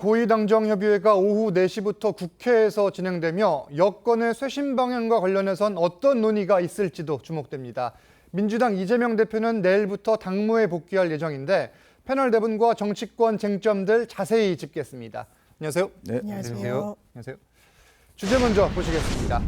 고위당정협의회가 오후 4시부터 국회에서 진행되며 여권의 쇄신 방향과 관련해선 어떤 논의가 있을지도 주목됩니다. 민주당 이재명 대표는 내일부터 당무에 복귀할 예정인데 패널 네 분과 정치권 쟁점들 자세히 짚겠습니다. 안녕하세요. 네, 안녕하세요. 안녕하세요. 주제 먼저 보시겠습니다.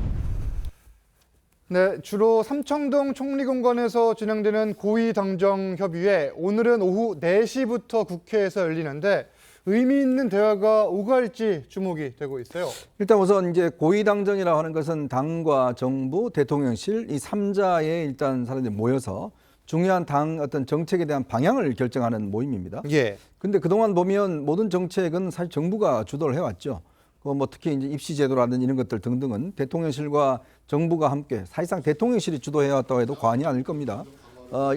네, 주로 삼청동 총리공관에서 진행되는 고위당정협의회, 오늘은 오후 4시부터 국회에서 열리는데 의미 있는 대화가 오갈지 주목이 되고 있어요. 일단 우선 이제 고위당정이라고 하는 것은 당과 정부, 대통령실 이 3자의 일단 사람들이 모여서 중요한 당 어떤 정책에 대한 방향을 결정하는 모임입니다. 예. 근데 그동안 보면 모든 정책은 사실 정부가 주도를 해왔죠. 뭐 특히 이제 입시제도라든지 이런 것들 등등은 대통령실과 정부가 함께 사실상 대통령실이 주도해왔다고 해도 과언이 아닐 겁니다.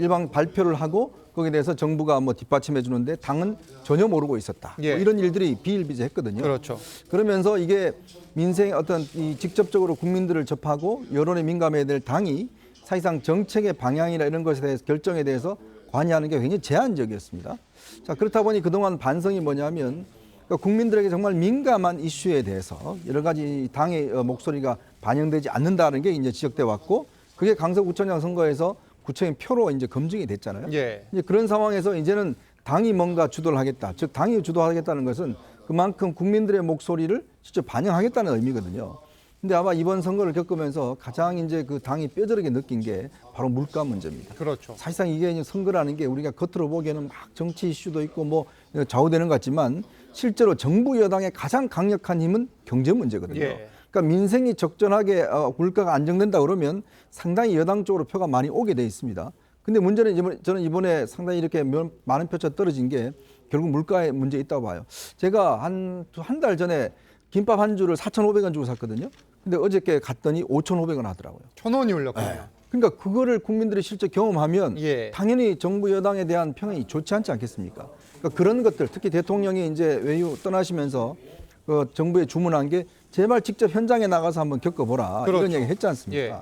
일방 발표를 하고 거기에 대해서 정부가 뭐 뒷받침해 주는데 당은 전혀 모르고 있었다. 예. 뭐 이런 일들이 비일비재했거든요. 그렇죠. 그러면서 이게 민생 어떤 이 직접적으로 국민들을 접하고 여론에 민감해야 될 당이 사실상 정책의 방향이나 이런 것에 대해서 결정에 대해서 관여하는 게 굉장히 제한적이었습니다. 자, 그렇다 보니 그동안 반성이 뭐냐면 그러니까 국민들에게 정말 민감한 이슈에 대해서 여러 가지 당의 목소리가 반영되지 않는다는 게 이제 지적돼 왔고 그게 강서구청장 선거에서 구청의 표로 이제 검증이 됐잖아요. 예. 이제 그런 상황에서 이제는 당이 뭔가 주도를 하겠다. 즉 당이 주도하겠다는 것은 그만큼 국민들의 목소리를 직접 반영하겠다는 의미거든요. 근데 아마 이번 선거를 겪으면서 가장 이제 그 당이 뼈저리게 느낀 게 바로 물가 문제입니다. 그렇죠. 사실상 이게 이제 선거라는 게 우리가 겉으로 보기에는 막 정치 이슈도 있고 뭐 좌우되는 것 같지만 실제로 정부 여당의 가장 강력한 힘은 경제 문제거든요. 예. 그러니까 민생이 적절하게 물가가 안정된다 그러면 상당히 여당 쪽으로 표가 많이 오게 돼 있습니다. 근데 문제는 저는 이번에 상당히 이렇게 많은 표차 떨어진 게 결국 물가에 문제 있다고 봐요. 제가 한 달 전에 김밥 한 줄을 4,500원 주고 샀거든요. 근데 어저께 갔더니 5,500원 하더라고요. 1,000원이 올랐군요. 네. 그러니까 그거를 국민들이 실제 경험하면 예. 당연히 정부 여당에 대한 평이 좋지 않지 않겠습니까? 그러니까 그런 것들 특히 대통령이 이제 외유 떠나시면서 그 정부에 주문한 게 제발 직접 현장에 나가서 한번 겪어보라. 그렇죠. 이런 얘기 했지 않습니까? 예.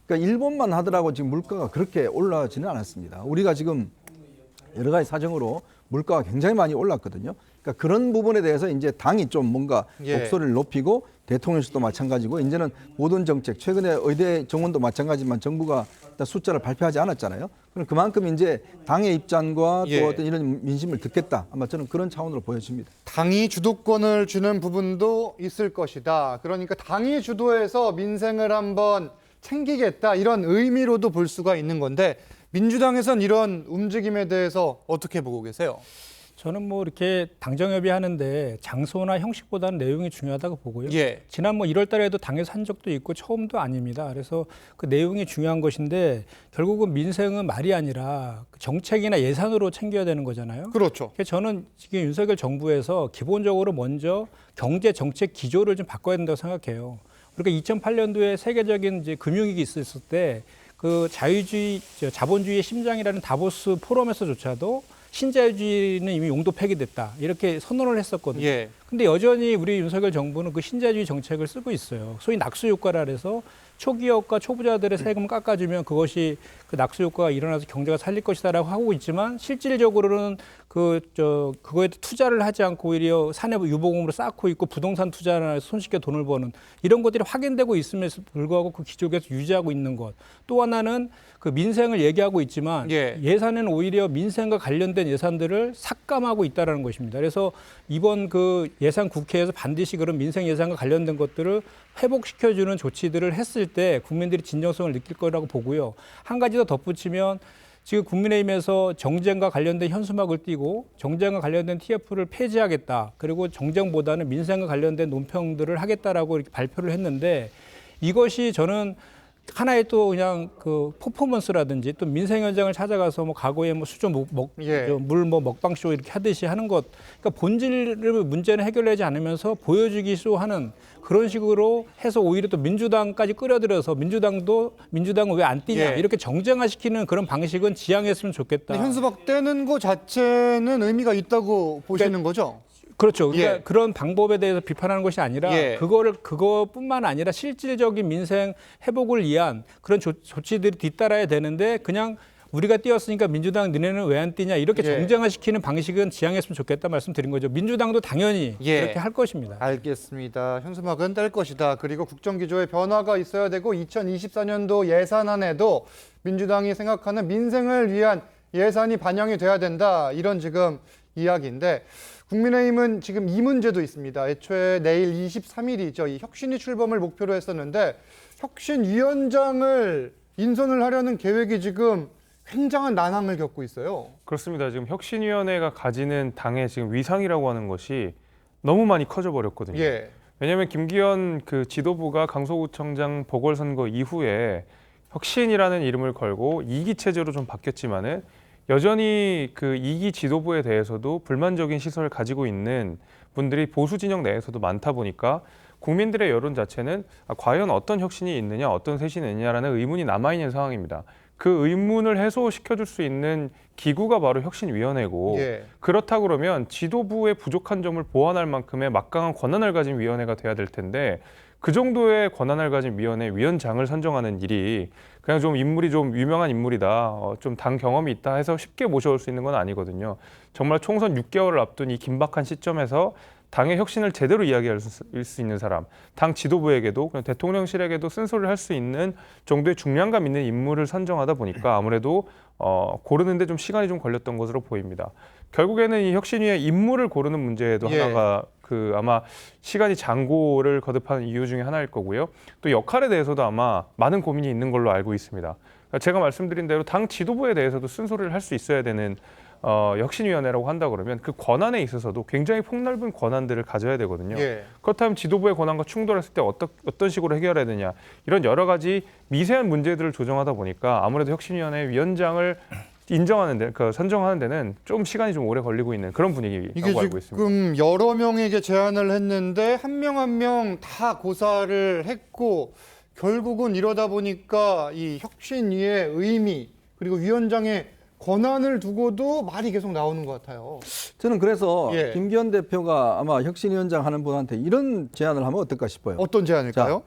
그러니까 일본만 하더라고 지금 물가가 그렇게 올라지는 않았습니다. 우리가 지금 여러 가지 사정으로 물가가 굉장히 많이 올랐거든요. 그러니까 그런 부분에 대해서 이제 당이 좀 뭔가 예. 목소리를 높이고 대통령실도 마찬가지고 이제는 모든 정책 최근에 의대 정원도 마찬가지지만 정부가 숫자를 발표하지 않았잖아요. 그럼 그만큼 이제 당의 입장과 예. 또 어떤 이런 민심을 듣겠다. 아마 저는 그런 차원으로 보여집니다. 당이 주도권을 주는 부분도 있을 것이다. 그러니까 당이 주도해서 민생을 한번 챙기겠다. 이런 의미로도 볼 수가 있는 건데 민주당에선 이런 움직임에 대해서 어떻게 보고 계세요? 저는 뭐 이렇게 당정협의 하는데 장소나 형식보다는 내용이 중요하다고 보고요. 예. 지난 뭐 1월 달에도 당에서 한 적도 있고 처음도 아닙니다. 그래서 그 내용이 중요한 것인데 결국은 민생은 말이 아니라 정책이나 예산으로 챙겨야 되는 거잖아요. 그렇죠. 그래서 저는 지금 윤석열 정부에서 기본적으로 먼저 경제 정책 기조를 좀 바꿔야 된다고 생각해요. 그러니까 2008년도에 세계적인 이제 금융위기 있었을 때 그 자본주의의 심장이라는 다보스 포럼에서조차도 신자유주의는 이미 용도 폐기됐다. 이렇게 선언을 했었거든요. 예. 근데 여전히 우리 윤석열 정부는 그 신자유주의 정책을 쓰고 있어요. 소위 낙수 효과라 해서 초기업과 초부자들의 세금을 깎아주면 그것이 그 낙수 효과가 일어나서 경제가 살릴 것이다라고 하고 있지만 실질적으로는 그거에 투자를 하지 않고 오히려 사내 유보금으로 쌓고 있고 부동산 투자나 손쉽게 돈을 버는 이런 것들이 확인되고 있음에도 불구하고 그 기조를 계속 유지하고 있는 것. 또 하나는 그 민생을 얘기하고 있지만 예. 예산은 오히려 민생과 관련된 예산들을 삭감하고 있다는 것입니다. 그래서 이번 그 예산 국회에서 반드시 그런 민생 예산과 관련된 것들을 회복시켜주는 조치들을 했을 때 국민들이 진정성을 느낄 거라고 보고요. 한 가지 더 덧붙이면 지금 국민의힘에서 정쟁과 관련된 현수막을 띄고 정쟁과 관련된 TF를 폐지하겠다. 그리고 정쟁보다는 민생과 관련된 논평들을 하겠다라고 이렇게 발표를 했는데 이것이 저는 하나의 또 그냥 그 퍼포먼스라든지 또 민생 현장을 찾아가서 뭐 과거에 뭐 수조 물 먹방쇼 이렇게 하듯이 하는 것, 그러니까 본질을 문제는 해결하지 않으면서 보여주기 쇼하는 그런 식으로 해서 오히려 또 민주당까지 끌어들여서 민주당은 왜 안 뛰냐 예. 이렇게 정쟁화시키는 그런 방식은 지양했으면 좋겠다. 현수막 떼는 거 자체는 의미가 있다고 보시는 거죠? 그렇죠. 그러니까 예. 그런 방법에 대해서 비판하는 것이 아니라 예. 그거뿐만 아니라 실질적인 민생 회복을 위한 그런 조치들이 뒤따라야 되는데 그냥 우리가 뛰었으니까 민주당 너네는 왜 안 뛰냐 이렇게 예. 정쟁화시키는 방식은 지양했으면 좋겠다 말씀드린 거죠. 민주당도 당연히 예. 그렇게 할 것입니다. 알겠습니다. 현수막은 뗄 것이다. 그리고 국정기조에 변화가 있어야 되고 2024년도 예산안에도 민주당이 생각하는 민생을 위한 예산이 반영이 돼야 된다. 이런 지금 이야기인데 국민의힘은 지금 이 문제도 있습니다. 애초에 내일 23일이죠. 이 혁신위 출범을 목표로 했었는데 혁신위원장을 인선을 하려는 계획이 지금 굉장한 난항을 겪고 있어요. 그렇습니다. 지금 혁신위원회가 가지는 당의 지금 위상이라고 하는 것이 너무 많이 커져 버렸거든요. 예. 왜냐하면 김기현 그 지도부가 강서구청장 보궐선거 이후에 혁신이라는 이름을 걸고 2기 체제로 좀 바뀌었지만은 여전히 그 2기 지도부에 대해서도 불만적인 시선을 가지고 있는 분들이 보수 진영 내에서도 많다 보니까 국민들의 여론 자체는 과연 어떤 혁신이 있느냐, 어떤 쇄신이 있느냐라는 의문이 남아있는 상황입니다. 그 의문을 해소시켜줄 수 있는 기구가 바로 혁신위원회고 예. 그렇다 그러면 지도부의 부족한 점을 보완할 만큼의 막강한 권한을 가진 위원회가 돼야 될 텐데 그 정도의 권한을 가진 위원회 위원장을 선정하는 일이 그냥 좀 인물이 좀 유명한 인물이다, 좀 당 경험이 있다 해서 쉽게 모셔올 수 있는 건 아니거든요. 정말 총선 6개월을 앞둔 이 긴박한 시점에서 당의 혁신을 제대로 이야기할 수 있는 사람, 당 지도부에게도 그냥 대통령실에게도 쓴소리를 할 수 있는 정도의 중량감 있는 인물을 선정하다 보니까 아무래도 고르는데 좀 시간이 좀 걸렸던 것으로 보입니다. 결국에는 이 혁신위의 인물을 고르는 문제에도 예. 하나가 아마 시간이 장고를 거듭하는 이유 중에 하나일 거고요. 또 역할에 대해서도 아마 많은 고민이 있는 걸로 알고 있습니다. 그러니까 제가 말씀드린 대로 당 지도부에 대해서도 쓴소리를 할 수 있어야 되는 혁신위원회라고 한다 그러면 그 권한에 있어서도 굉장히 폭넓은 권한들을 가져야 되거든요. 예. 그렇다면 지도부의 권한과 충돌했을 때 어떤 식으로 해결해야 되냐 이런 여러 가지 미세한 문제들을 조정하다 보니까 아무래도 혁신위원회 위원장을 인정하는 데, 선정하는 데는 좀 시간이 좀 오래 걸리고 있는 그런 분위기라고 이게 알고 있습니다. 지금 여러 명에게 제안을 했는데 한 명 한 명 다 고사를 했고 결국은 이러다 보니까 이 혁신위의 의미 그리고 위원장의 권한을 두고도 말이 계속 나오는 것 같아요. 저는 그래서 예. 김기현 대표가 아마 혁신위원장 하는 분한테 이런 제안을 하면 어떨까 싶어요. 어떤 제안일까요?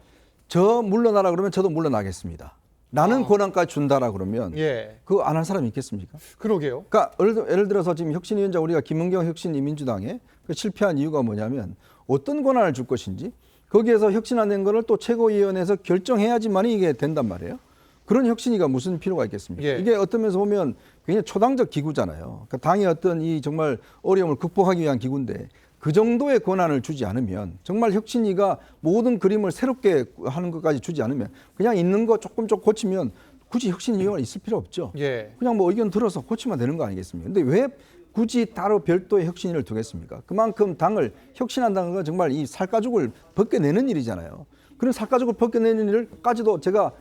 저 물러나라 그러면 저도 물러나겠습니다. 나는 권한까지 준다라 그러면 예, 그거 안 한 사람이 있겠습니까? 그러게요. 그러니까 예를 들어서 지금 혁신위원장 우리가 김은경 혁신위 민주당에 그 실패한 이유가 뭐냐면 어떤 권한을 줄 것인지 거기에서 혁신 안 된 거를 또 최고위원회에서 결정해야지만 이게 된단 말이에요. 그런 혁신위가 무슨 필요가 있겠습니까? 예. 이게 어떤 면에서 보면 굉장히 초당적 기구잖아요. 그러니까 당의 어떤 이 정말 어려움을 극복하기 위한 기구인데 그 정도의 권한을 주지 않으면 정말 혁신위가 모든 그림을 새롭게 하는 것까지 주지 않으면 그냥 있는 거 조금 고치면 굳이 혁신위원회가 있을 필요 없죠. 예, 그냥 뭐 의견 들어서 고치면 되는 거 아니겠습니까? 근데 왜 굳이 따로 별도의 혁신위를 두겠습니까? 그만큼 당을 혁신한다는 건 정말 이 살가죽을 벗겨내는 일이잖아요. 그런 살가죽을 벗겨내는 일을까지도 제가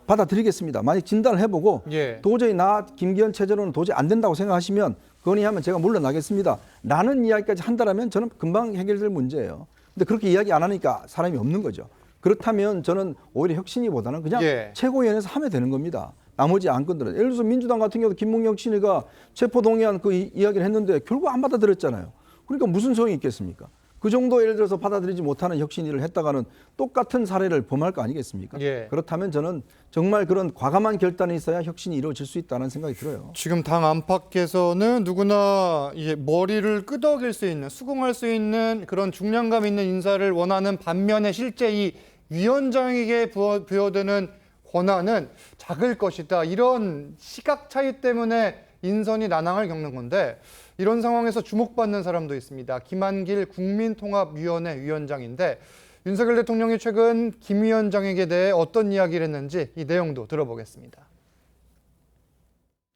받아들이겠습니다. 만약 진단을 해보고 예. 도저히 나 김기현 체제로는 도저히 안 된다고 생각하시면 건의하면 제가 물러나겠습니다. 라는 이야기까지 한다면 저는 금방 해결될 문제예요. 근데 그렇게 이야기 안 하니까 사람이 없는 거죠. 그렇다면 저는 오히려 혁신위보다는 그냥 예. 최고위원회에서 하면 되는 겁니다. 나머지 안건들은. 예를 들어서 민주당 같은 경우도 김문경 혁신위가 체포동의안 그 이야기를 했는데 결국 안 받아들였잖아요. 그러니까 무슨 소용이 있겠습니까? 그 정도 예를 들어서 받아들이지 못하는 혁신위를 했다가는 똑같은 사례를 범할 거 아니겠습니까? 예. 그렇다면 저는 정말 그런 과감한 결단이 있어야 혁신이 이루어질 수 있다는 생각이 들어요. 지금 당 안팎에서는 누구나 이제 머리를 끄덕일 수 있는, 수긍할 수 있는 그런 중량감 있는 인사를 원하는 반면에 실제 이 위원장에게 부여되는 권한은 작을 것이다. 이런 시각 차이 때문에 인선이 난항을 겪는 건데 이런 상황에서 주목받는 사람도 있습니다. 김한길 국민통합위원회 위원장인데 윤석열 대통령이 최근 김 위원장에게 대해 어떤 이야기를 했는지 이 내용도 들어보겠습니다.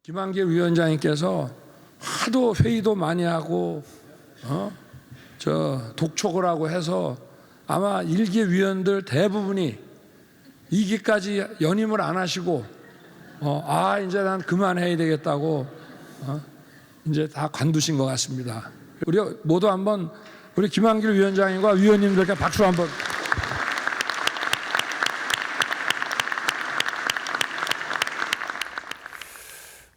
김한길 위원장님께서 하도 회의도 많이 하고 독촉을 하고 해서 아마 일개 위원들 대부분이 2기까지 연임을 안 하시고 이제 난 그만해야 되겠다고 이제 다 관두신 것 같습니다. 우리 모두 한번 우리 김한길 위원장님과 위원님들께 박수 한번.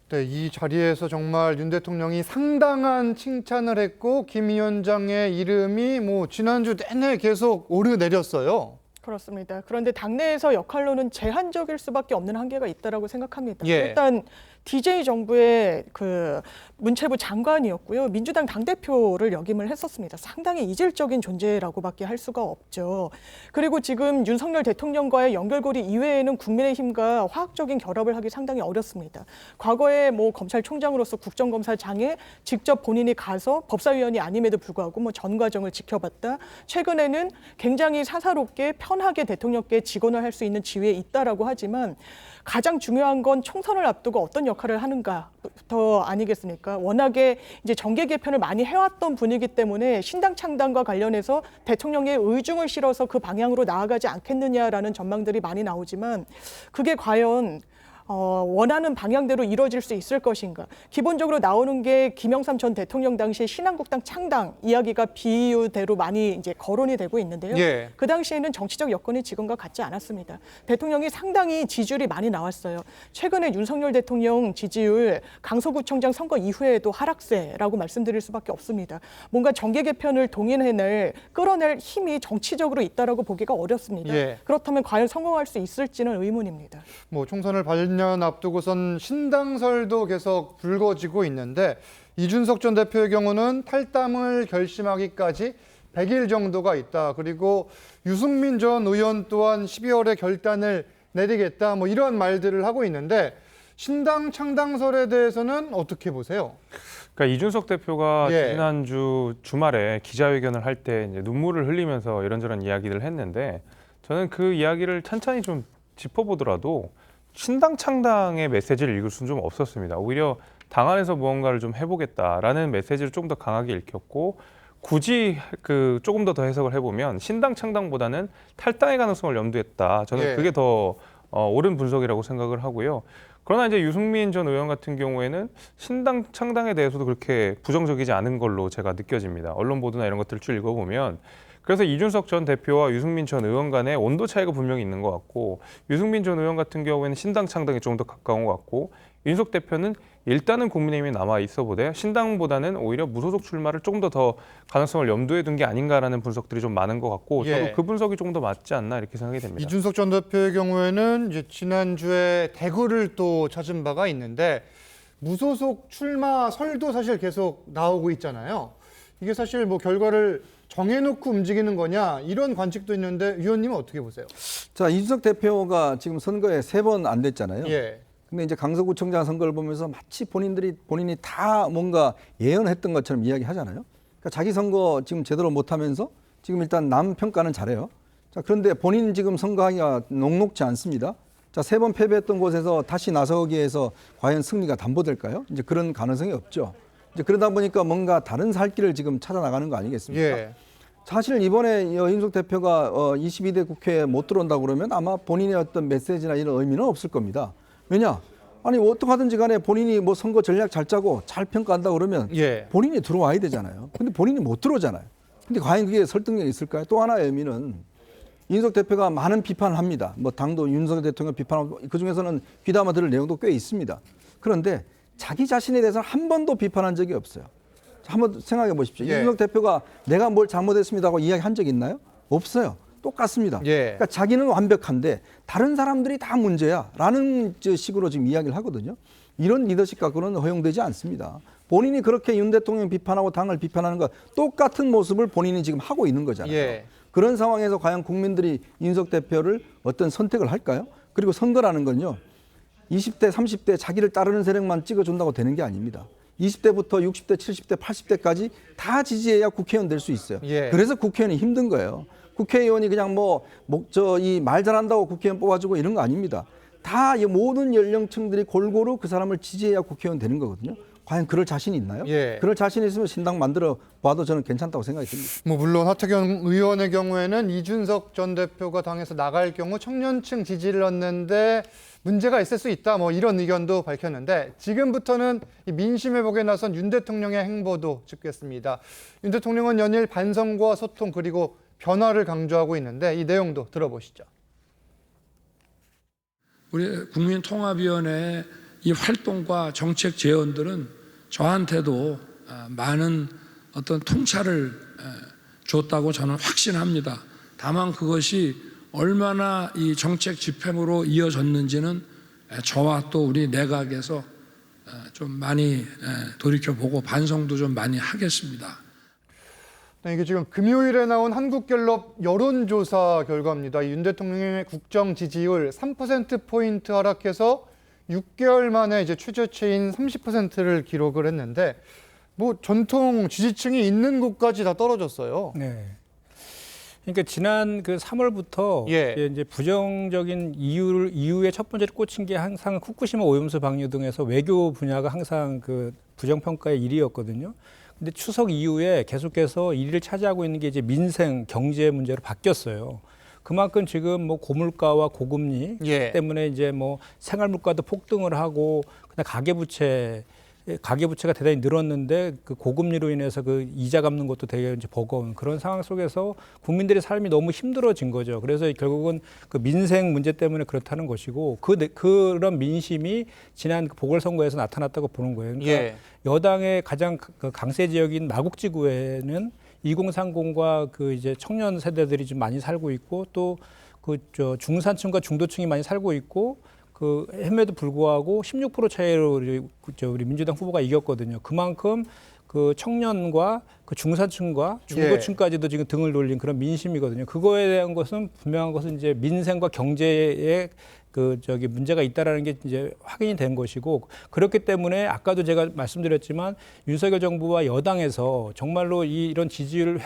네, 이 자리에서 정말 윤 대통령이 상당한 칭찬을 했고 김 위원장의 이름이 지난주 내내 계속 오르내렸어요. 그렇습니다. 그런데 당내에서 역할로는 제한적일 수밖에 없는 한계가 있다라고 생각합니다. 예. 일단 DJ 정부의 그 문체부 장관이었고요. 민주당 당대표를 역임을 했었습니다. 상당히 이질적인 존재라고밖에 할 수가 없죠. 그리고 지금 윤석열 대통령과의 연결고리 이외에는 국민의힘과 화학적인 결합을 하기 상당히 어렵습니다. 과거에 뭐 검찰총장으로서 국정감사장에 직접 본인이 가서 법사위원이 아님에도 불구하고 뭐 전 과정을 지켜봤다. 최근에는 굉장히 사사롭게 편하게 대통령께 직언을 할 수 있는 지위에 있다라고 하지만 가장 중요한 건 총선을 앞두고 어떤 역할을 하는가부터 아니겠습니까? 워낙에 이제 정계 개편을 많이 해왔던 분이기 때문에 신당 창당과 관련해서 대통령의 의중을 실어서 그 방향으로 나아가지 않겠느냐라는 전망들이 많이 나오지만 그게 과연 원하는 방향대로 이루어질 수 있을 것인가. 기본적으로 나오는 게 김영삼 전 대통령 당시 신한국당 창당 이야기가 비유대로 많이 이제 거론이 되고 있는데요. 예. 그 당시에는 정치적 여건이 지금과 같지 않았습니다. 대통령이 상당히 지지율이 많이 나왔어요. 최근에 윤석열 대통령 지지율 강서구청장 선거 이후에도 하락세라고 말씀드릴 수밖에 없습니다. 뭔가 정계 개편을 동인해낼 끌어낼 힘이 정치적으로 있다라고 보기가 어렵습니다. 예. 그렇다면 과연 성공할 수 있을지는 의문입니다. 뭐 총선을 반년 앞두고선 신당설도 계속 불거지고 있는데 이준석 전 대표의 경우는 탈당을 결심하기까지 100일 정도가 있다. 그리고 유승민 전 의원 또한 12월에 결단을 내리겠다. 뭐 이런 말들을 하고 있는데 신당 창당설에 대해서는 어떻게 보세요? 그러니까 이준석 대표가 예. 지난주 주말에 기자회견을 할 때 이제 눈물을 흘리면서 이런저런 이야기를 했는데 저는 그 이야기를 천천히 좀 짚어보더라도 신당 창당의 메시지를 읽을 수는 좀 없었습니다. 오히려 당 안에서 무언가를 좀 해보겠다라는 메시지를 좀 더 강하게 읽혔고 굳이 그 조금 더 해석을 해보면 신당 창당보다는 탈당의 가능성을 염두했다. 저는 예. 그게 더 옳은 분석이라고 생각을 하고요. 그러나 이제 유승민 전 의원 같은 경우에는 신당 창당에 대해서도 그렇게 부정적이지 않은 걸로 제가 느껴집니다. 언론 보도나 이런 것들을 쭉 읽어보면 그래서 이준석 전 대표와 유승민 전 의원 간의 온도 차이가 분명히 있는 것 같고 유승민 전 의원 같은 경우에는 신당 창당에 좀 더 가까운 것 같고 윤석 대표는 일단은 국민의힘에 남아 있어 보되 신당보다는 오히려 무소속 출마를 조금 더 가능성을 염두에 둔 게 아닌가라는 분석들이 좀 많은 것 같고 예. 저도 그 분석이 조금 더 맞지 않나 이렇게 생각이 됩니다. 이준석 전 대표의 경우에는 이제 지난주에 대구를 또 찾은 바가 있는데 무소속 출마 설도 사실 계속 나오고 있잖아요. 이게 사실 뭐 결과를 정해놓고 움직이는 거냐 이런 관측도 있는데 위원님은 어떻게 보세요? 자, 이준석 대표가 지금 선거에 3번 안 됐잖아요. 예. 근데 이제 강서구청장 선거를 보면서 마치 본인이 다 뭔가 예언했던 것처럼 이야기하잖아요. 그러니까 자기 선거 지금 제대로 못하면서 지금 일단 남 평가는 잘해요. 자, 그런데 본인 지금 선거하기가 녹록지 않습니다. 자, 3번 패배했던 곳에서 다시 나서기 위해서 과연 승리가 담보될까요? 이제 그런 가능성이 없죠. 이제 그러다 보니까 뭔가 다른 살 길을 지금 찾아 나가는 거 아니겠습니까? 예. 사실 이번에 이준석 대표가 22대 국회에 못 들어온다고 그러면 아마 본인의 어떤 메시지나 이런 의미는 없을 겁니다. 왜냐? 아니 어떻게 하든지 간에 본인이 뭐 선거 전략 잘 짜고 잘 평가한다 그러면 예. 본인이 들어와야 되잖아요. 근데 본인이 못 들어오잖아요. 근데 과연 그게 설득력이 있을까요? 또 하나의 의미는 이준석 대표가 많은 비판을 합니다. 뭐 당도 윤석열 대통령 비판하고 그중에서는 귀담아 들을 내용도 꽤 있습니다. 그런데 자기 자신에 대해서 한 번도 비판한 적이 없어요. 한번 생각해 보십시오. 예. 이준석 대표가 내가 뭘 잘못했습니다 하고 이야기한 적 있나요? 없어요. 똑같습니다. 예. 그러니까 자기는 완벽한데 다른 사람들이 다 문제야 라는 식으로 지금 이야기를 하거든요. 이런 리더십 갖고는 허용되지 않습니다. 본인이 그렇게 윤 대통령 비판하고 당을 비판하는 것 똑같은 모습을 본인이 지금 하고 있는 거잖아요. 예. 그런 상황에서 과연 국민들이 이준석 대표를 어떤 선택을 할까요? 그리고 선거라는 건요. 20대, 30대 자기를 따르는 세력만 찍어준다고 되는 게 아닙니다. 20대부터 60대, 70대, 80대까지 다 지지해야 국회의원 될 수 있어요. 예. 그래서 국회의원이 힘든 거예요. 국회의원이 그냥 이 말 잘한다고 국회의원 뽑아주고 이런 거 아닙니다. 다 이 모든 연령층들이 골고루 그 사람을 지지해야 국회의원 되는 거거든요. 과연 그럴 자신이 있나요? 예. 그럴 자신이 있으면 신당 만들어 봐도 저는 괜찮다고 생각이 듭니다. 뭐 물론 하태경 의원의 경우에는 이준석 전 대표가 당에서 나갈 경우 청년층 지지를 얻는데 문제가 있을 수 있다. 뭐 이런 의견도 밝혔는데 지금부터는 이 민심 회복에 나선 윤 대통령의 행보도 짚겠습니다. 윤 대통령은 연일 반성과 소통 그리고 변화를 강조하고 있는데 이 내용도 들어보시죠. 우리 국민통합위원회의 이 활동과 정책 제언들은 저한테도 많은 어떤 통찰을 줬다고 저는 확신합니다. 다만 그것이 얼마나 이 정책 집행으로 이어졌는지는 저와 또 우리 내각에서 좀 많이 돌이켜보고 반성도 좀 많이 하겠습니다. 네, 이게 지금 금요일에 나온 한국갤럽 여론조사 결과입니다. 윤 대통령의 국정 지지율 3%포인트 하락해서 6개월 만에 이제 최저치인 30%를 기록을 했는데 뭐 전통 지지층이 있는 곳까지 다 떨어졌어요. 네. 그러니까 지난 그 3월부터 예. 이제 부정적인 이유의 첫 번째로 꽂힌 게 항상 후쿠시마 오염수 방류 등에서 외교 분야가 항상 그 부정평가의 1위였거든요. 근데 추석 이후에 계속해서 1위를 차지하고 있는 게 이제 민생, 경제 문제로 바뀌었어요. 그만큼 지금 뭐 고물가와 고금리 예. 때문에 이제 뭐 생활물가도 폭등을 하고 그다음 가계부채가 대단히 늘었는데 그 고금리로 인해서 그 이자 갚는 것도 되게 이제 버거운 그런 상황 속에서 국민들의 삶이 너무 힘들어진 거죠. 그래서 결국은 그 민생 문제 때문에 그렇다는 것이고 그런 민심이 지난 보궐선거에서 나타났다고 보는 거예요. 그러니까 예. 여당의 가장 강세 지역인 마곡지구에는 2030과 그 이제 청년 세대들이 좀 많이 살고 있고 또 그 중산층과 중도층이 많이 살고 있고 그 햄에도 불구하고 16% 차이로 우리 민주당 후보가 이겼거든요. 그만큼 그 청년과 그 중산층과 중도층까지도 지금 등을 돌린 그런 민심이거든요. 그거에 대한 것은 분명한 것은 이제 민생과 경제에 문제가 있다라는 게 이제 확인이 된 것이고 그렇기 때문에 아까도 제가 말씀드렸지만 윤석열 정부와 여당에서 정말로 이런 지지율을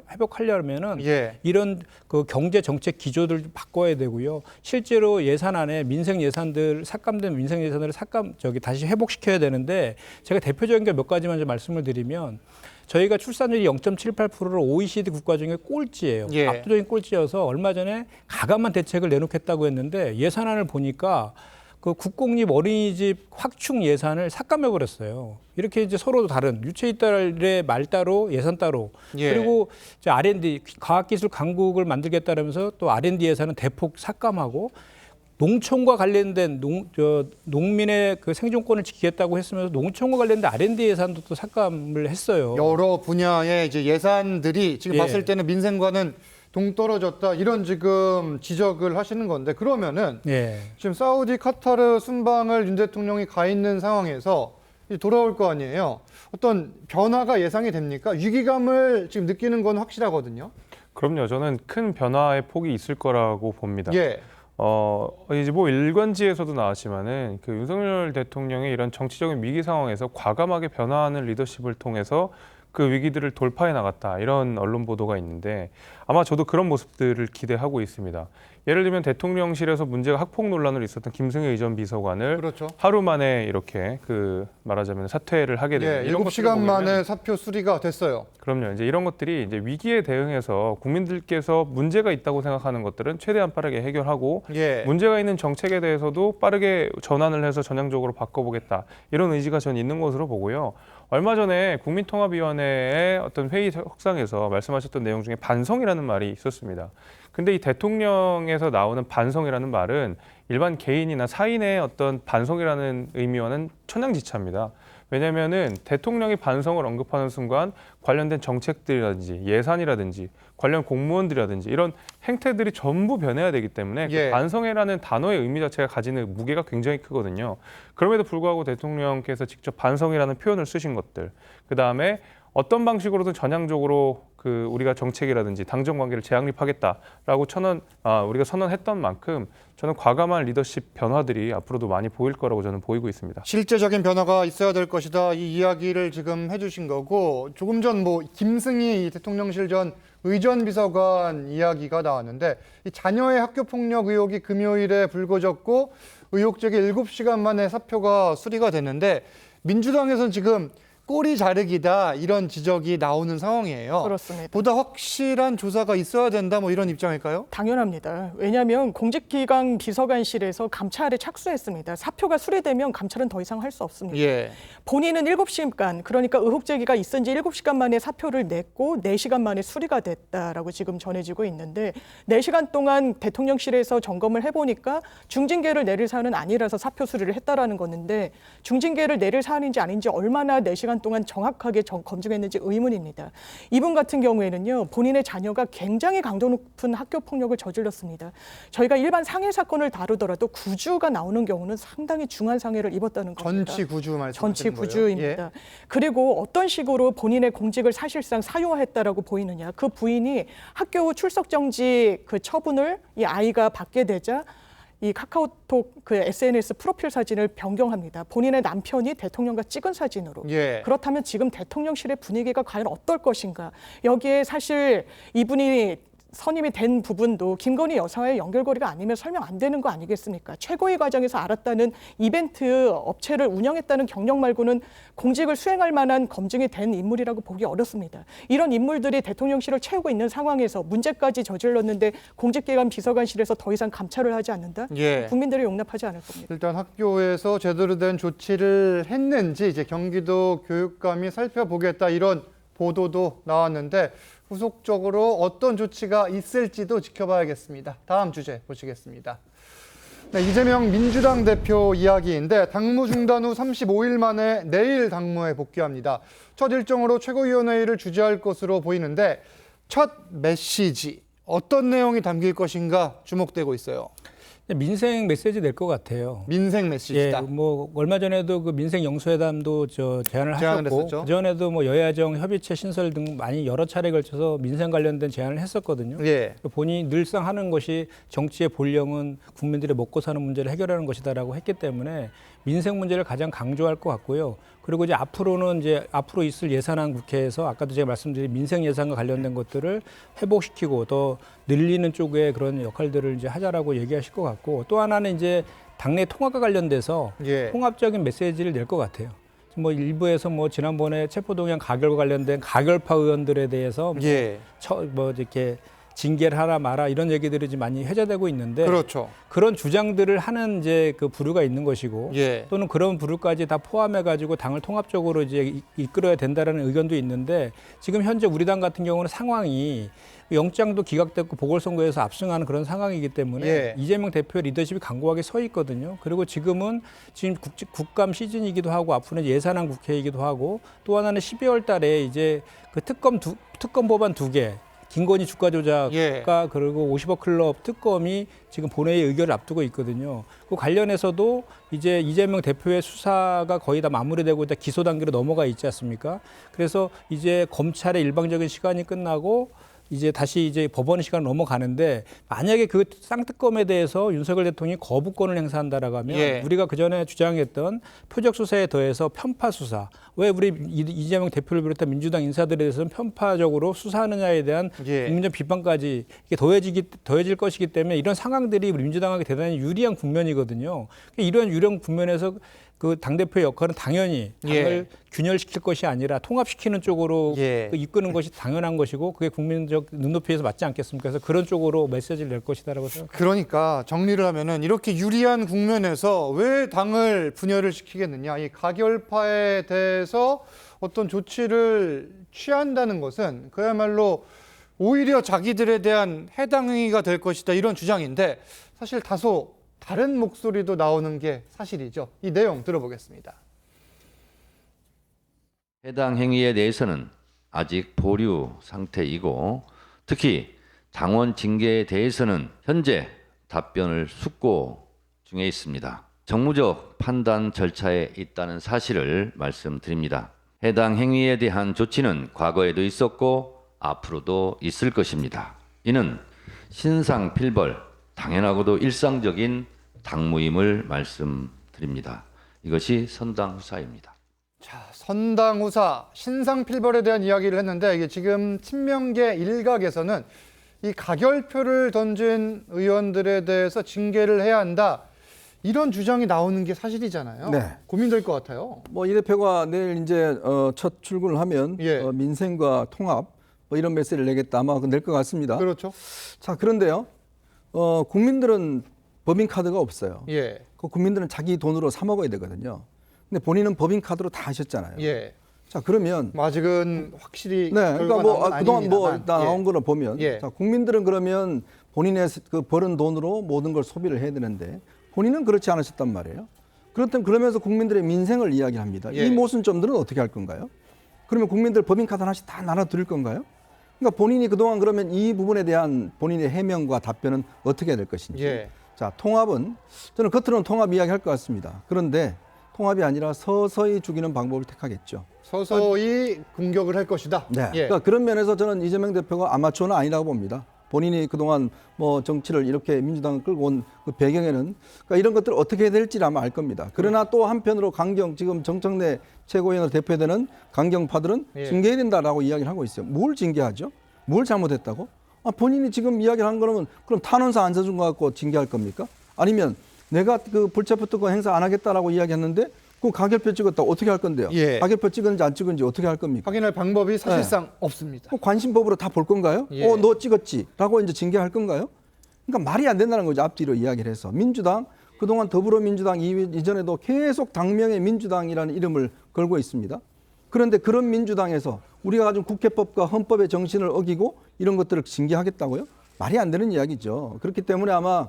회복하려면은 예. 이런 그 경제 정책 기조를 좀 바꿔야 되고요. 실제로 예산안에 민생 예산들 삭감된 민생 예산들을 다시 회복시켜야 되는데 제가 대표적인 게 몇 가지만 좀 말씀을 드리면 저희가 출산율이 0.78%로 OECD 국가 중에 꼴찌예요. 예. 압도적인 꼴찌여서 얼마 전에 가감한 대책을 내놓겠다고 했는데 예산안을 보니까 그 국공립 어린이집 확충 예산을 삭감해 버렸어요. 이렇게 이제 서로 다른 유체이탈의 말 따로 예산 따로 예. 그리고 이제 R&D 과학기술 강국을 만들겠다면서 또 R&D 예산은 대폭 삭감하고 농촌과 관련된 농민의 그 생존권을 지키겠다고 했으면서 농촌과 관련된 R&D 예산도 또 삭감을 했어요. 여러 분야의 이제 예산들이 지금 예. 봤을 때는 민생과는 동떨어졌다 이런 지금 지적을 하시는 건데 그러면은 예. 지금 사우디 카타르 순방을 윤 대통령이 가 있는 상황에서 돌아올 거 아니에요. 어떤 변화가 예상이 됩니까? 위기감을 지금 느끼는 건 확실하거든요. 그럼요. 저는 큰 변화의 폭이 있을 거라고 봅니다. 예. 이제 뭐 일간지에서도 나왔지만은 그 윤석열 대통령의 이런 정치적인 위기 상황에서 과감하게 변화하는 리더십을 통해서 그 위기들을 돌파해 나갔다 이런 언론 보도가 있는데 아마 저도 그런 모습들을 기대하고 있습니다. 예를 들면 대통령실에서 문제가 학폭 논란으로 있었던 김승희 전 비서관을 그렇죠. 하루 만에 이렇게 말하자면 사퇴를 하게 되는 예, 이런 7시간 것들을 만에 보면 사표 수리가 됐어요. 그럼요. 이제 이런 것들이 이제 위기에 대응해서 국민들께서 문제가 있다고 생각하는 것들은 최대한 빠르게 해결하고 예. 문제가 있는 정책에 대해서도 빠르게 전환을 해서 전향적으로 바꿔보겠다. 이런 의지가 전 있는 것으로 보고요. 얼마 전에 국민통합위원회의 어떤 회의 석상에서 말씀하셨던 내용 중에 반성이라는 말이 있었습니다. 근데 이 대통령에서 나오는 반성이라는 말은 일반 개인이나 사인의 어떤 반성이라는 의미와는 천양지차입니다. 왜냐하면은 대통령이 반성을 언급하는 순간 관련된 정책들이라든지 예산이라든지 관련 공무원들이라든지 이런 행태들이 전부 변해야 되기 때문에 예. 그 반성이라는 단어의 의미 자체가 가지는 무게가 굉장히 크거든요. 그럼에도 불구하고 대통령께서 직접 반성이라는 표현을 쓰신 것들, 그 다음에 어떤 방식으로든 전향적으로 우리가 정책이라든지 당정 관계를 재확립하겠다라고 우리가 선언했던 만큼 저는 과감한 리더십 변화들이 앞으로도 많이 보일 거라고 저는 보이고 있습니다. 실제적인 변화가 있어야 될 것이다. 이 이야기를 지금 해주신 거고 조금 전 김승희 대통령실 전 의전 비서관 이야기가 나왔는데 이 자녀의 학교 폭력 의혹이 금요일에 불거졌고 의혹 제기 7시간 만에 사표가 수리가 됐는데 민주당에서는 지금 꼬리 자르기다 이런 지적이 나오는 상황이에요. 그렇습니다. 보다 확실한 조사가 있어야 된다 이런 입장일까요? 당연합니다. 왜냐하면 공직기강 비서관실에서 감찰에 착수했습니다. 사표가 수리되면 감찰은 더 이상 할 수 없습니다. 예. 본인은 7시간, 그러니까 의혹 제기가 있은 지 7시간 만에 사표를 냈고 4시간 만에 수리가 됐다라고 지금 전해지고 있는데 4시간 동안 대통령실에서 점검을 해보니까 중징계를 내릴 사안은 아니라서 사표 수리를 했다라는 건데 중징계를 내릴 사안인지 아닌지 얼마나 4시간 기간 동안 정확하게 검증했는지 의문입니다. 이분 같은 경우에는요, 본인의 자녀가 굉장히 강도 높은 학교 폭력을 저질렀습니다. 저희가 일반 상해 사건을 다루더라도 구주가 나오는 경우는 상당히 중한 상해를 입었다는 겁니다. 전치 구주 말씀하시는 전치 거예요? 구주입니다. 그리고 어떤 식으로 본인의 공직을 사실상 사유화했다라고 보이느냐. 그 부인이 학교 후 출석 정지 그 처분을 이 아이가 받게 되자 이 카카오톡 그 SNS 프로필 사진을 변경합니다. 본인의 남편이 대통령과 찍은 사진으로. 예. 그렇다면 지금 대통령실의 분위기가 과연 어떨 것인가. 여기에 사실 이분이 선임이 된 부분도 김건희 여사와의 연결고리가 아니면 설명 안 되는 거 아니겠습니까? 최고위 과정에서 알았다는 이벤트 업체를 운영했다는 경력 말고는 공직을 수행할 만한 검증이 된 인물이라고 보기 어렵습니다. 이런 인물들이 대통령실을 채우고 있는 상황에서 문제까지 저질렀는데 공직기관 비서관실에서 더 이상 감찰을 하지 않는다? 예. 국민들이 용납하지 않을 겁니다. 일단 학교에서 제대로 된 조치를 했는지 이제 경기도 교육감이 살펴보겠다 이런 보도도 나왔는데 후속적으로 어떤 조치가 있을지도 지켜봐야겠습니다. 다음 주제 보시겠습니다. 네, 이재명 민주당 대표 이야기인데 당무 중단 후 35일 만에 내일 당무에 복귀합니다. 첫 일정으로 최고위원회의를 주재할 것으로 보이는데 첫 메시지 어떤 내용이 담길 것인가 주목되고 있어요. 민생 메시지 낼 것 같아요. 민생 메시지다. 예, 뭐 얼마 전에도 그 민생 영수회담도 제안을 하셨고 했었죠. 그 전에도 뭐 여야정 협의체 신설 등 많이 여러 차례 걸쳐서 민생 관련된 제안을 했었거든요. 예. 본인이 늘상 하는 것이 정치의 본령은 국민들의 먹고 사는 문제를 해결하는 것이다라고 했기 때문에 민생 문제를 가장 강조할 것 같고요. 그리고 이제 앞으로 있을 예산안 국회에서 아까도 제가 말씀드린 민생 예산과 관련된 것들을 회복시키고 더 늘리는 쪽의 그런 역할들을 이제 하자라고 얘기하실 것 같고 또 하나는 이제 당내 통합과 관련돼서 예. 통합적인 메시지를 낼 것 같아요. 뭐 일부에서 뭐 지난번에 체포동의안 가결과 관련된 가결파 의원들에 대해서 예. 뭐 이렇게 징계를 하라 마라 이런 얘기들이 좀 많이 회자되고 있는데 그렇죠. 그런 주장들을 하는 이제 그 부류가 있는 것이고 예. 또는 그런 부류까지 다 포함해 가지고 당을 통합적으로 이제 이끌어야 된다라는 의견도 있는데 지금 현재 우리 당 같은 경우는 상황이 영장도 기각됐고 보궐선거에서 압승하는 그런 상황이기 때문에 예. 이재명 대표의 리더십이 강고하게 서 있거든요. 그리고 지금 국감 시즌이기도 하고 앞으로는 예산안 국회이기도 하고 또 하나는 12월 달에 이제 그 특검 법안 2개 김건희 주가 조작과 예. 그리고 50억 클럽 특검이 지금 본회의 의결을 앞두고 있거든요. 그 관련해서도 이제 이재명 대표의 수사가 거의 다 마무리되고 있다 기소 단계로 넘어가 있지 않습니까? 그래서 이제 검찰의 일방적인 시간이 끝나고 이제 다시 이제 법원 시간 넘어가는데 만약에 그 쌍특검에 대해서 윤석열 대통령이 거부권을 행사한다라고 하면 예. 우리가 그전에 주장했던 표적 수사에 더해서 편파 수사 왜 우리 이재명 대표를 비롯한 민주당 인사들에 대해서는 편파적으로 수사하느냐에 대한 예. 국민적 비판까지 이게 더해질 것이기 때문에 이런 상황들이 우리 민주당에게 대단히 유리한 국면이거든요. 이런 유리한 국면에서 그 당대표의 역할은 당연히 당을 예. 균열시킬 것이 아니라 통합시키는 쪽으로 예. 그 이끄는 것이 당연한 것이고 그게 국민적 눈높이에서 맞지 않겠습니까? 그래서 그런 쪽으로 메시지를 낼 것이다라고 생각합니다. 그러니까 정리를 하면은 이렇게 유리한 국면에서 왜 당을 분열을 시키겠느냐. 이 가결파에 대해서 어떤 조치를 취한다는 것은 그야말로 오히려 자기들에 대한 해당 행위가 될 것이다 이런 주장인데 사실 다소 다른 목소리도 나오는 게 사실이죠. 이 내용 들어보겠습니다. 해당 행위에 대해서는 아직 보류 상태이고 특히 당원 징계에 대해서는 현재 답변을 숙고 중에 있습니다. 정무적 판단 절차에 있다는 사실을 말씀드립니다. 해당 행위에 대한 조치는 과거에도 있었고 앞으로도 있을 것입니다. 이는 신상필벌, 당연하고도 일상적인 당무임을 말씀드립니다. 이것이 선당후사입니다. 자, 선당후사, 신상필벌에 대한 이야기를 했는데 이게 지금 친명계 일각에서는 이 가결표를 던진 의원들에 대해서 징계를 해야 한다. 이런 주장이 나오는 게 사실이잖아요. 네. 고민될 것 같아요. 뭐 이 대표가 내일 이제 첫 출근을 하면 예. 민생과 통합 뭐 이런 메시지를 내겠다 아마 낼 것 같습니다. 그렇죠. 자 그런데요, 국민들은 법인카드가 없어요. 예. 그 국민들은 자기 돈으로 사 먹어야 되거든요. 근데 본인은 법인카드로 다 하셨잖아요. 예. 자 그러면 뭐 아직은 확실히 네, 그러니까 뭐 그동안 뭐 아닙니다만. 나온 거를 보면 예. 자, 국민들은 그러면 본인의 그 벌은 돈으로 모든 걸 소비를 해야 되는데 본인은 그렇지 않으셨단 말이에요. 그렇다면 그러면서 국민들의 민생을 이야기합니다. 예. 이 모순점들은 어떻게 할 건가요? 그러면 국민들 법인카드 하나씩 다 나눠드릴 건가요? 그러니까 본인이 그동안 그러면 이 부분에 대한 본인의 해명과 답변은 어떻게 해야 될 것인지. 예. 자, 통합은 저는 겉으로는 통합 이야기할 것 같습니다. 그런데 통합이 아니라 서서히 죽이는 방법을 택하겠죠. 서서히 공격을 할 것이다. 네. 예. 그러니까 그런 면에서 저는 이재명 대표가 아마추어는 아니라고 봅니다. 본인이 그동안 뭐 정치를 이렇게 민주당을 끌고 온 그 배경에는 그러니까 이런 것들을 어떻게 해야 될지 아마 알 겁니다. 그러나 또 한편으로 지금 정청래 최고위원으로 대표되는 강경파들은 예. 징계해야 된다라고 이야기를 하고 있어요. 뭘 징계하죠? 뭘 잘못했다고? 본인이 지금 이야기를 한 거는 그럼 탄원서 안 써준 거 갖고 징계할 겁니까? 아니면 내가 그 불체포 특권 행사 안 하겠다라고 이야기했는데 그 가결표 찍었다 어떻게 할 건데요? 예. 가결표 찍었는지 안 찍었는지 어떻게 할 겁니까? 확인할 방법이 사실상 없습니다. 관심법으로 다 볼 건가요? 예. 너 찍었지라고 이제 징계할 건가요? 그러니까 말이 안 된다는 거죠. 앞뒤로 이야기를 해서 민주당 그동안 더불어민주당 이전에도 계속 당명의 민주당이라는 이름을 걸고 있습니다. 그런데 그런 민주당에서 우리가 가진 국회법과 헌법의 정신을 어기고 이런 것들을 징계하겠다고요? 말이 안 되는 이야기죠. 그렇기 때문에 아마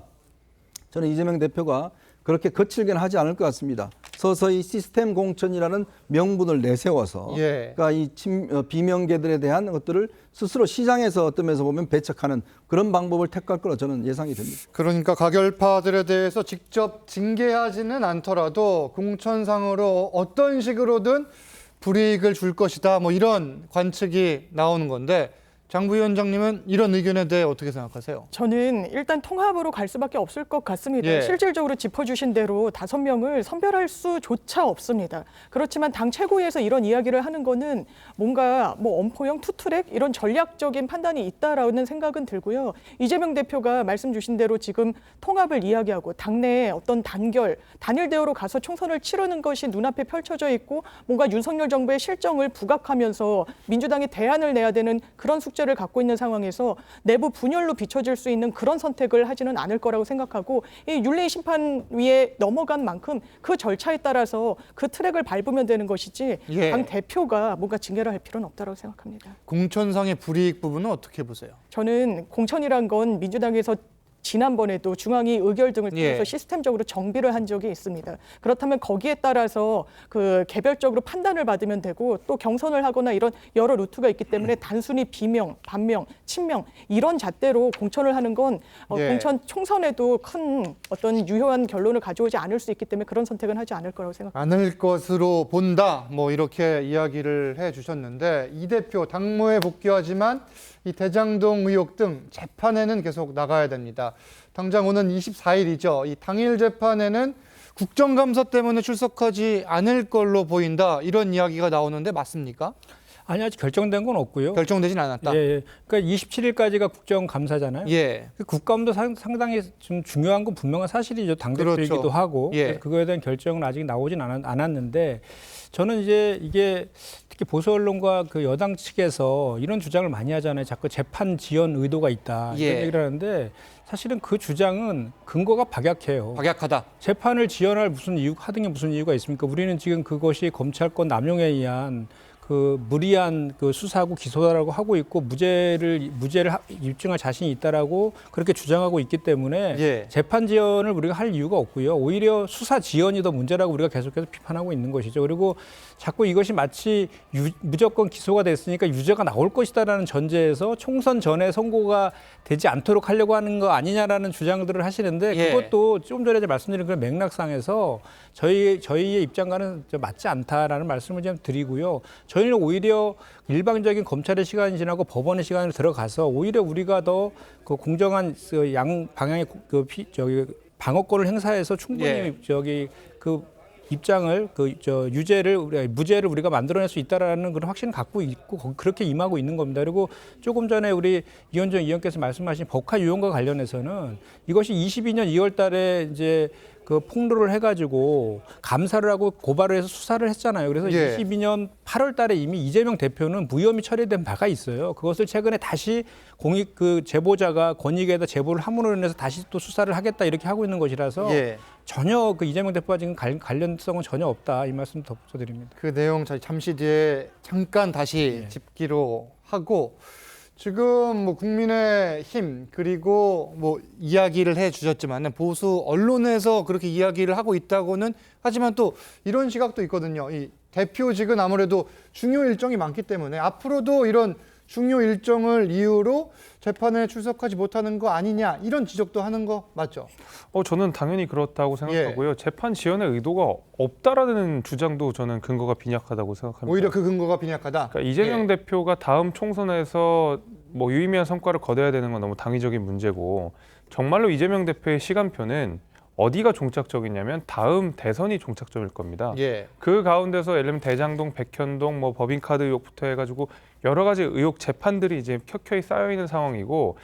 저는 이재명 대표가 그렇게 거칠게는 하지 않을 것 같습니다. 서서히 시스템 공천이라는 명분을 내세워서 예. 그러니까 이 비명계들에 대한 것들을 스스로 시장에서 어떤 면에서 보면 배척하는 그런 방법을 택할 거로 저는 예상이 됩니다. 그러니까 가결파들에 대해서 직접 징계하지는 않더라도 공천상으로 어떤 식으로든 불이익을 줄 것이다. 뭐 이런 관측이 나오는 건데 장 부위원장님은 이런 의견에 대해 어떻게 생각하세요? 저는 일단 통합으로 갈 수밖에 없을 것 같습니다. 예. 실질적으로 짚어주신 대로 5명을 선별할 수조차 없습니다. 그렇지만 당 최고위에서 이런 이야기를 하는 거는 뭔가 뭐 엄포형 투트랙 이런 전략적인 판단이 있다라는 생각은 들고요. 이재명 대표가 말씀 주신 대로 지금 통합을 이야기하고 당내에 어떤 단일 대우로 가서 총선을 치르는 것이 눈앞에 펼쳐져 있고 뭔가 윤석열 정부의 실정을 부각하면서 민주당이 대안을 내야 되는 그런 숙제를 갖고 있는 상황에서 내부 분열로 비춰질 수 있는 그런 선택을 하지는 않을 거라고 생각하고 이 윤리위 심판위에 넘어간 만큼 그 절차에 따라서 그 트랙을 밟으면 되는 것이지 예. 당 대표가 뭔가 징계를 할 필요는 없다고 생각합니다. 공천상의 불이익 부분은 어떻게 보세요? 저는 공천이란 건 민주당에서 지난번에도 중앙위 의결 등을 통해서 예. 시스템적으로 정비를 한 적이 있습니다. 그렇다면 거기에 따라서 그 개별적으로 판단을 받으면 되고 또 경선을 하거나 이런 여러 루트가 있기 때문에 단순히 비명, 반명, 친명 이런 잣대로 공천을 하는 건 예. 공천 총선에도 큰 어떤 유효한 결론을 가져오지 않을 수 있기 때문에 그런 선택은 하지 않을 거라고 생각합니다. 않을 것으로 본다. 뭐 이렇게 이야기를 해주셨는데 이 대표 당무에 복귀하지만 이 대장동 의혹 등 재판에는 계속 나가야 됩니다. 당장 오는 24일이죠. 이 당일 재판에는 국정감사 때문에 출석하지 않을 걸로 보인다. 이런 이야기가 나오는데 맞습니까? 아니 아직 결정된 건 없고요. 결정되진 않았다. 예, 예. 그러니까 27일까지가 국정감사잖아요. 예. 그 국감도 상당히 좀 중요한 건 분명한 사실이죠. 당대표이기도 그렇죠. 하고 예. 그래서 그거에 대한 결정은 아직 나오진 않았는데 저는 이제 이게 특히 보수 언론과 그 여당 측에서 이런 주장을 많이 하잖아요. 자꾸 재판 지연 의도가 있다 예. 이런 얘기를 하는데 사실은 그 주장은 근거가 박약해요. 박약하다. 재판을 지연할 하등에 무슨 이유가 있습니까? 우리는 지금 그것이 검찰권 남용에 의한 그 무리한 그 수사하고 기소라고 하고 있고 무죄를 입증할 자신이 있다라고 그렇게 주장하고 있기 때문에 예. 재판 지연을 우리가 할 이유가 없고요. 오히려 수사 지연이 더 문제라고 우리가 계속해서 비판하고 있는 것이죠. 그리고 자꾸 이것이 마치 무조건 기소가 됐으니까 유죄가 나올 것이다라는 전제에서 총선 전에 선고가 되지 않도록 하려고 하는 거 아니냐라는 주장들을 하시는데 예. 그것도 조금 전에 말씀드린 그런 맥락상에서 저희의 입장과는 맞지 않다라는 말씀을 좀 드리고요. 저희는 오히려 일방적인 검찰의 시간이 지나고 법원의 시간을 들어가서 오히려 우리가 더 그 공정한 그 양 방향의 방어권을 행사해서 충분히 예. 그 입장을 무죄를 우리가 만들어낼 수 있다라는 그런 확신을 갖고 있고 그렇게 임하고 있는 겁니다. 그리고 조금 전에 우리 이현정 의원께서 말씀하신 법화 유형과 관련해서는 이것이 22년 2월달에 이제 그 폭로를 해가지고 감사를 하고 고발을 해서 수사를 했잖아요. 그래서 예. 22년 8월달에 이미 이재명 대표는 무혐의 처리된 바가 있어요. 그것을 최근에 다시 제보자가 권익위에다 제보를 함으로 인해서 다시 또 수사를 하겠다 이렇게 하고 있는 것이라서 예. 전혀 그 이재명 대표와 지금 관련성은 전혀 없다 이 말씀 덧붙여드립니다. 그 내용 잠시 뒤에 잠깐 다시 짚기로 하고 지금 뭐 국민의힘 그리고 뭐 이야기를 해주셨지만 보수 언론에서 그렇게 이야기를 하고 있다고는 하지만 또 이런 시각도 있거든요. 이 대표직은 아무래도 중요 일정이 많기 때문에 앞으로도 이런 중요 일정을 이유로 재판에 출석하지 못하는 거 아니냐 이런 지적도 하는 거 맞죠? 저는 당연히 그렇다고 생각하고요. 재판 지연의 의도가 없다라는 주장도 저는 근거가 빈약하다고 생각합니다. 오히려 그 근거가 빈약하다. 그러니까 이재명 대표가 다음 총선에서 뭐 유의미한 성과를 거둬야 되는 건 너무 당위적인 문제고 정말로 이재명 대표의 시간표는 어디가 종착적이냐면 다음 대선이 종착점일 겁니다. 예. 그 가운데서 예를 들면 대장동, 백현동, 뭐 법인카드 의혹부터 해가지고 여러 가지 의혹 재판들이 이제 켜켜이 쌓여 있는 상황이고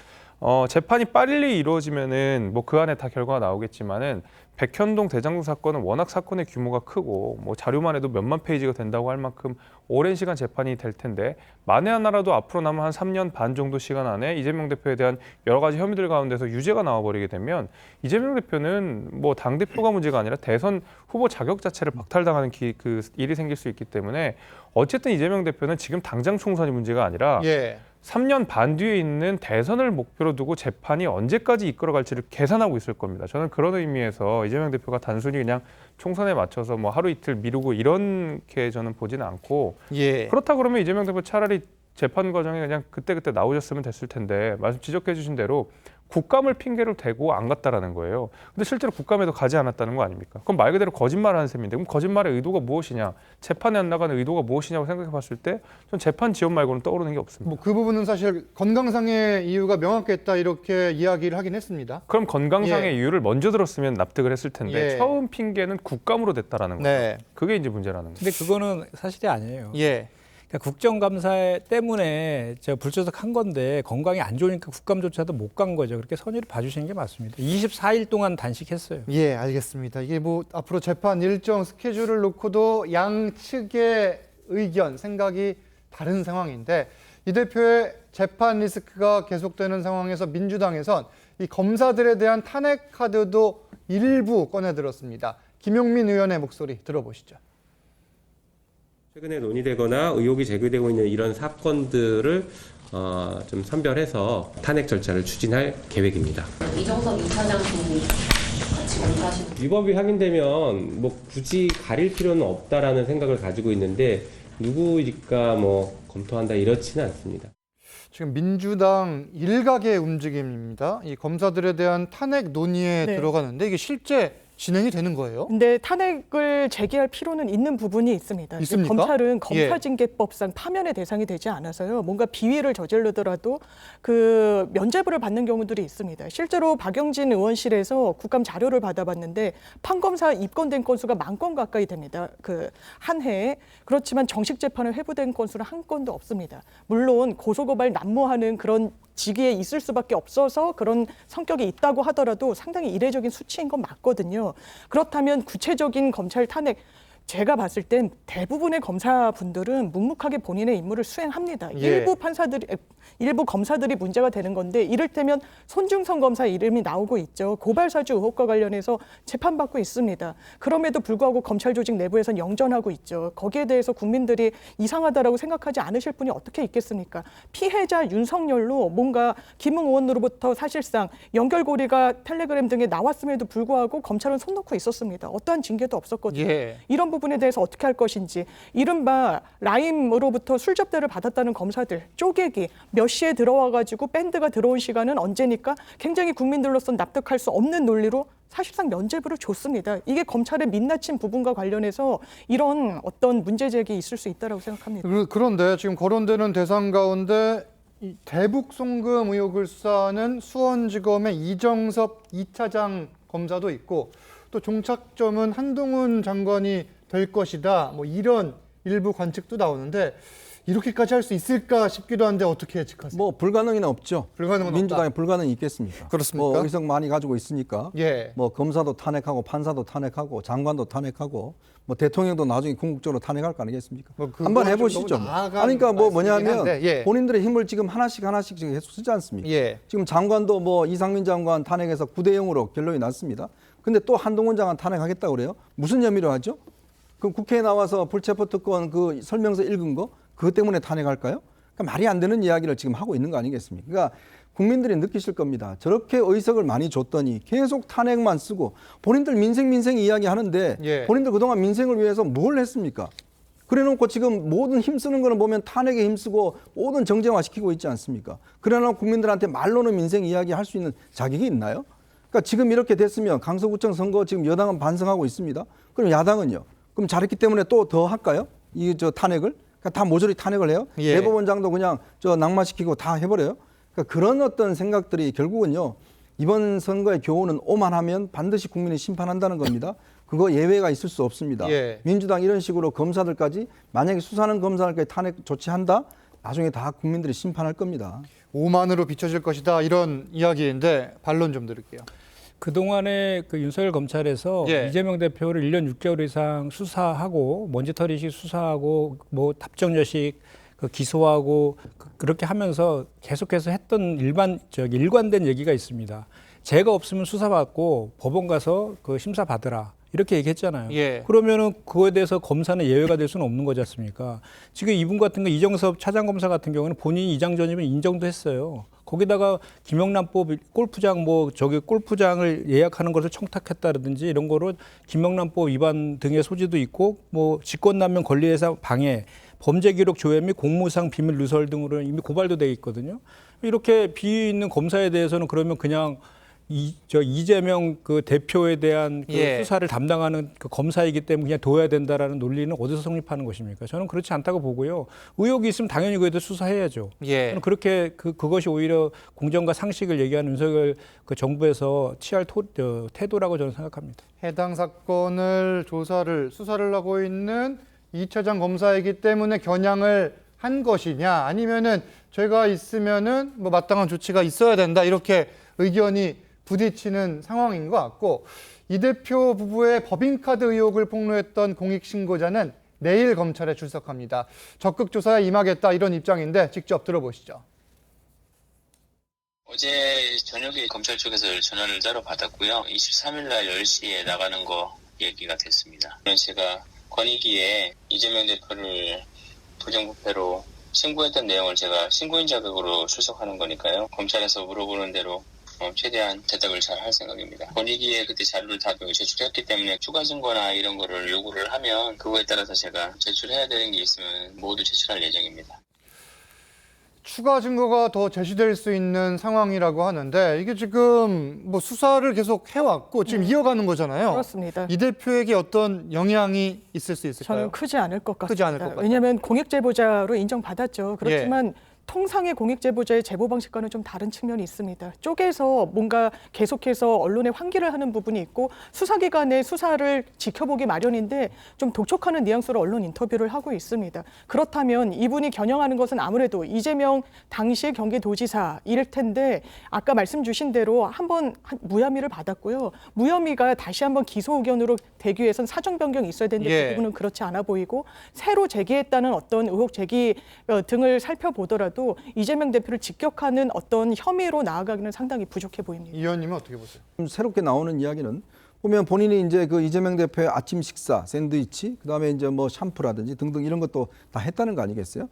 재판이 빨리 이루어지면은 뭐 그 안에 다 결과가 나오겠지만은 백현동 대장동 사건은 워낙 사건의 규모가 크고 뭐 자료만 해도 몇만 페이지가 된다고 할 만큼 오랜 시간 재판이 될 텐데 만에 하나라도 앞으로 남은 한 3년 반 정도 시간 안에 이재명 대표에 대한 여러 가지 혐의들 가운데서 유죄가 나와버리게 되면 이재명 대표는 뭐 당대표가 문제가 아니라 대선 후보 자격 자체를 박탈당하는 그 일이 생길 수 있기 때문에 어쨌든 이재명 대표는 지금 당장 총선이 문제가 아니라 예. 3년 반 뒤에 있는 대선을 목표로 두고 재판이 언제까지 이끌어갈지를 계산하고 있을 겁니다. 저는 그런 의미에서 이재명 대표가 단순히 그냥 총선에 맞춰서 뭐 하루 이틀 미루고 이렇게 저는 보지는 않고 예. 그렇다 그러면 이재명 대표 차라리 재판 과정에 그냥 그때그때 나오셨으면 됐을 텐데 말씀 지적해 주신 대로 국감을 핑계로 대고 안 갔다라는 거예요. 근데 실제로 국감에도 가지 않았다는 거 아닙니까? 그럼 말 그대로 거짓말하는 셈인데 그럼 거짓말의 의도가 무엇이냐? 재판에 안 나가는 의도가 무엇이냐고 생각해 봤을 때 전 재판 지연 말고는 떠오르는 게 없습니다. 뭐 그 부분은 사실 건강상의 이유가 명확했다 이렇게 이야기를 하긴 했습니다. 그럼 건강상의 이유를 먼저 들었으면 납득을 했을 텐데 예. 처음 핑계는 국감으로 됐다라는 거죠. 네. 그게 이제 문제라는 거죠. 근데 그거는 사실이 아니에요. 예. 그러니까 국정감사 때문에 제가 불출석한 건데 건강이 안 좋으니까 국감조차도 못 간 거죠. 그렇게 선의를 봐주시는 게 맞습니다. 24일 동안 단식했어요. 예, 알겠습니다. 이게 뭐 앞으로 재판 일정 스케줄을 놓고도 양측의 의견, 생각이 다른 상황인데 이 대표의 재판 리스크가 계속되는 상황에서 민주당에선 이 검사들에 대한 탄핵 카드도 일부 꺼내들었습니다. 김용민 의원의 목소리 들어보시죠. 최근에 논의되거나 의혹이 제기되고 있는 이런 사건들을 좀 선별해서 탄핵 절차를 추진할 계획입니다. 이정석 2차장도 같이 검사하시는 위법이 확인되면 뭐 굳이 가릴 필요는 없다라는 생각을 가지고 있는데 누구일까 뭐 검토한다 이렇지는 않습니다. 지금 민주당 일각의 움직임입니다. 이 검사들에 대한 탄핵 논의에 네. 들어가는데 이게 실제 진행이 되는 거예요? 근데 탄핵을 제기할 필요는 있는 부분이 있습니다. 있습니까? 검찰은 예. 검사징계법상 파면의 대상이 되지 않아서요. 뭔가 비위를 저지르더라도 그 면죄부를 받는 경우들이 있습니다. 실제로 박영진 의원실에서 국감 자료를 받아봤는데 판검사 입건된 건수가 10,000건 가까이 됩니다. 그 한 해에. 그렇지만 정식 재판에 회부된 건수는 한 건도 없습니다. 물론 고소고발 난무하는 그런 직위에 있을 수밖에 없어서 그런 성격이 있다고 하더라도 상당히 이례적인 수치인 건 맞거든요. 그렇다면 구체적인 검찰 탄핵 제가 봤을 땐 대부분의 검사분들은 묵묵하게 본인의 임무를 수행합니다. 예. 일부 검사들이 문제가 되는 건데 이를테면 손중성 검사 이름이 나오고 있죠. 고발사주 의혹과 관련해서 재판받고 있습니다. 그럼에도 불구하고 검찰 조직 내부에선 영전하고 있죠. 거기에 대해서 국민들이 이상하다라고 생각하지 않으실 분이 어떻게 있겠습니까? 피해자 윤석열로 뭔가 김웅 의원으로부터 사실상 연결고리가 텔레그램 등에 나왔음에도 불구하고 검찰은 손 놓고 있었습니다. 어떠한 징계도 없었거든요. 예. 이런 부분에 대해서 어떻게 할 것인지 이른바 라임으로부터 술접대를 받았다는 검사들 쪼개기 몇 시에 들어와가지고 밴드가 들어온 시간은 언제니까 굉장히 국민들로서 납득할 수 없는 논리로 사실상 면죄부를 줬습니다. 이게 검찰의 민낯인 부분과 관련해서 이런 어떤 문제 제기 있을 수 있다고 생각합니다. 그런데 지금 거론되는 대상 가운데 이 대북 송금 의혹을 수사하는 수원지검의 이정섭 2차장 검사도 있고 또 종착점은 한동훈 장관이 될 것이다. 뭐 이런 일부 관측도 나오는데 이렇게까지 할 수 있을까 싶기도 한데 어떻게 예측하세요? 뭐 불가능은 없죠. 불가능은 민주당에 없다. 불가능이 있겠습니까? 그렇습니까? 뭐 의석 많이 가지고 있으니까. 예. 뭐 검사도 탄핵하고 판사도 탄핵하고 장관도 탄핵하고 뭐 대통령도 나중에 궁극적으로 탄핵할 거 아니겠습니까? 뭐 그거 한번 좀 해보시죠. 너무 나아간 그러니까 뭐 말씀이긴 뭐냐면 한데, 예. 본인들의 힘을 지금 하나씩 지금 계속 쓰지 않습니까? 예. 지금 장관도 뭐 이상민 장관 탄핵해서 9대0으로 결론이 났습니다. 근데 또 한동훈 장관 탄핵하겠다고 그래요? 무슨 혐의로 하죠? 그럼 국회에 나와서 불체포특권 그 설명서 읽은 거 그것 때문에 탄핵할까요? 그러니까 그러니까 말이 안 되는 이야기를 지금 하고 있는 거 아니겠습니까? 그러니까 국민들이 느끼실 겁니다. 저렇게 의석을 많이 줬더니 계속 탄핵만 쓰고 본인들 민생 이야기 하는데 예. 본인들 그동안 민생을 위해서 뭘 했습니까? 그래놓고 지금 모든 힘쓰는 거는 보면 탄핵에 힘쓰고 모든 정쟁화시키고 있지 않습니까? 그래놓고 국민들한테 말로는 민생 이야기 할 수 있는 자격이 있나요? 그러니까 지금 이렇게 됐으면 강서구청 선거 지금 여당은 반성하고 있습니다. 그럼 야당은요? 그럼 잘했기 때문에 또 더 할까요? 이 저 탄핵을? 그러니까 다 모조리 탄핵을 해요? 예. 대법원장도 그냥 저 낙마시키고 다 해버려요? 그러니까 그런 어떤 생각들이 결국은요. 이번 선거의 교훈은 오만하면 반드시 국민이 심판한다는 겁니다. 그거 예외가 있을 수 없습니다. 예. 민주당 이런 식으로 검사들까지 만약에 수사하는 검사들까지 탄핵 조치한다? 나중에 다 국민들이 심판할 겁니다. 오만으로 비춰질 것이다 이런 이야기인데 반론 좀 들을게요. 그동안에 그 윤석열 검찰에서 예. 이재명 대표를 1년 6개월 이상 수사하고 먼지털이식 수사하고 뭐 답정여식 그 기소하고 그렇게 하면서 계속해서 했던 일관된 얘기가 있습니다. 죄가 없으면 수사받고 법원 가서 그 심사 받으라. 이렇게 얘기했잖아요. 예. 그러면은 그거에 대해서 검사는 예외가 될 수는 없는 거지 않습니까? 지금 이분 같은 거 이정섭 차장검사 같은 경우는 본인이 이장 전입은 인정도 했어요. 거기다가 김영란법 골프장 골프장을 예약하는 것을 청탁했다든지 이런 거로 김영란법 위반 등의 소지도 있고 뭐 직권남용 권리해상 방해, 범죄 기록 조회 및 공무상 비밀 누설 등으로 이미 고발도 돼 있거든요. 이렇게 비위 있는 검사에 대해서는 그러면 그냥 이재명 그 대표에 대한 그 예. 수사를 담당하는 그 검사이기 때문에 그냥 둬야 된다라는 논리는 어디서 성립하는 것입니까? 저는 그렇지 않다고 보고요. 의혹이 있으면 당연히 그에 대해 수사해야죠. 예. 저는 그렇게 그것이 오히려 공정과 상식을 얘기하는 윤석열 그 정부에서 취할 태도라고 저는 생각합니다. 해당 사건을 수사를 하고 있는 이 차장 검사이기 때문에 겨냥을 한 것이냐 아니면은 죄가 있으면은 뭐 마땅한 조치가 있어야 된다 이렇게 의견이 부딪히는 상황인 것 같고 이 대표 부부의 법인카드 의혹을 폭로했던 공익신고자는 내일 검찰에 출석합니다. 적극 조사에 임하겠다 이런 입장인데 직접 들어보시죠. 어제 저녁에 검찰 쪽에서 전화를 따로 받았고요. 23일 날 10시에 나가는 거 얘기가 됐습니다. 제가 권익위에 이재명 대표를 부정부패로 신고했던 내용을 제가 신고인 자격으로 출석하는 거니까요. 검찰에서 물어보는 대로 최대한 대답을 잘 할 생각입니다. 권익위에 그때 자료를 다 제출했기 때문에 추가 증거나 이런 거를 요구를 하면 그거에 따라서 제가 제출해야 되는 게 있으면 모두 제출할 예정입니다. 추가 증거가 더 제시될 수 있는 상황이라고 하는데 이게 지금 뭐 수사를 계속 해왔고 지금 이어가는 거잖아요. 그렇습니다. 이 대표에게 어떤 영향이 있을 수 있을까요? 저는 크지 않을 것 같습니다. 크지 않을 것 같다. 왜냐하면 공익제보자로 인정받았죠. 그렇지만 통상의 공익제보자의 제보 방식과는 좀 다른 측면이 있습니다. 쪼개서 뭔가 계속해서 언론에 환기를 하는 부분이 있고 수사기관의 수사를 지켜보기 마련인데 좀 독촉하는 뉘앙스로 언론 인터뷰를 하고 있습니다. 그렇다면 이분이 겨냥하는 것은 아무래도 이재명 당시 경기도지사일 텐데 아까 말씀 주신 대로 한번 무혐의를 받았고요. 무혐의가 다시 한번 기소 의견으로 되기 위해선 사정 변경이 있어야 되는데 그 부분은 그렇지 않아 보이고 새로 제기했다는 어떤 의혹 제기 등을 살펴보더라도 이재명 대표를 직격하는 어떤 혐의로 나아가기는 상당히 부족해 보입니다. 이 의원님은 어떻게 보세요? 새롭게 나오는 이야기는 보면 본인이 이제 그 이재명 대표의 아침 식사, 샌드위치, 그다음에 이제 뭐 샴푸라든지 등등 이런 것도 다 했다는 거 아니겠어요?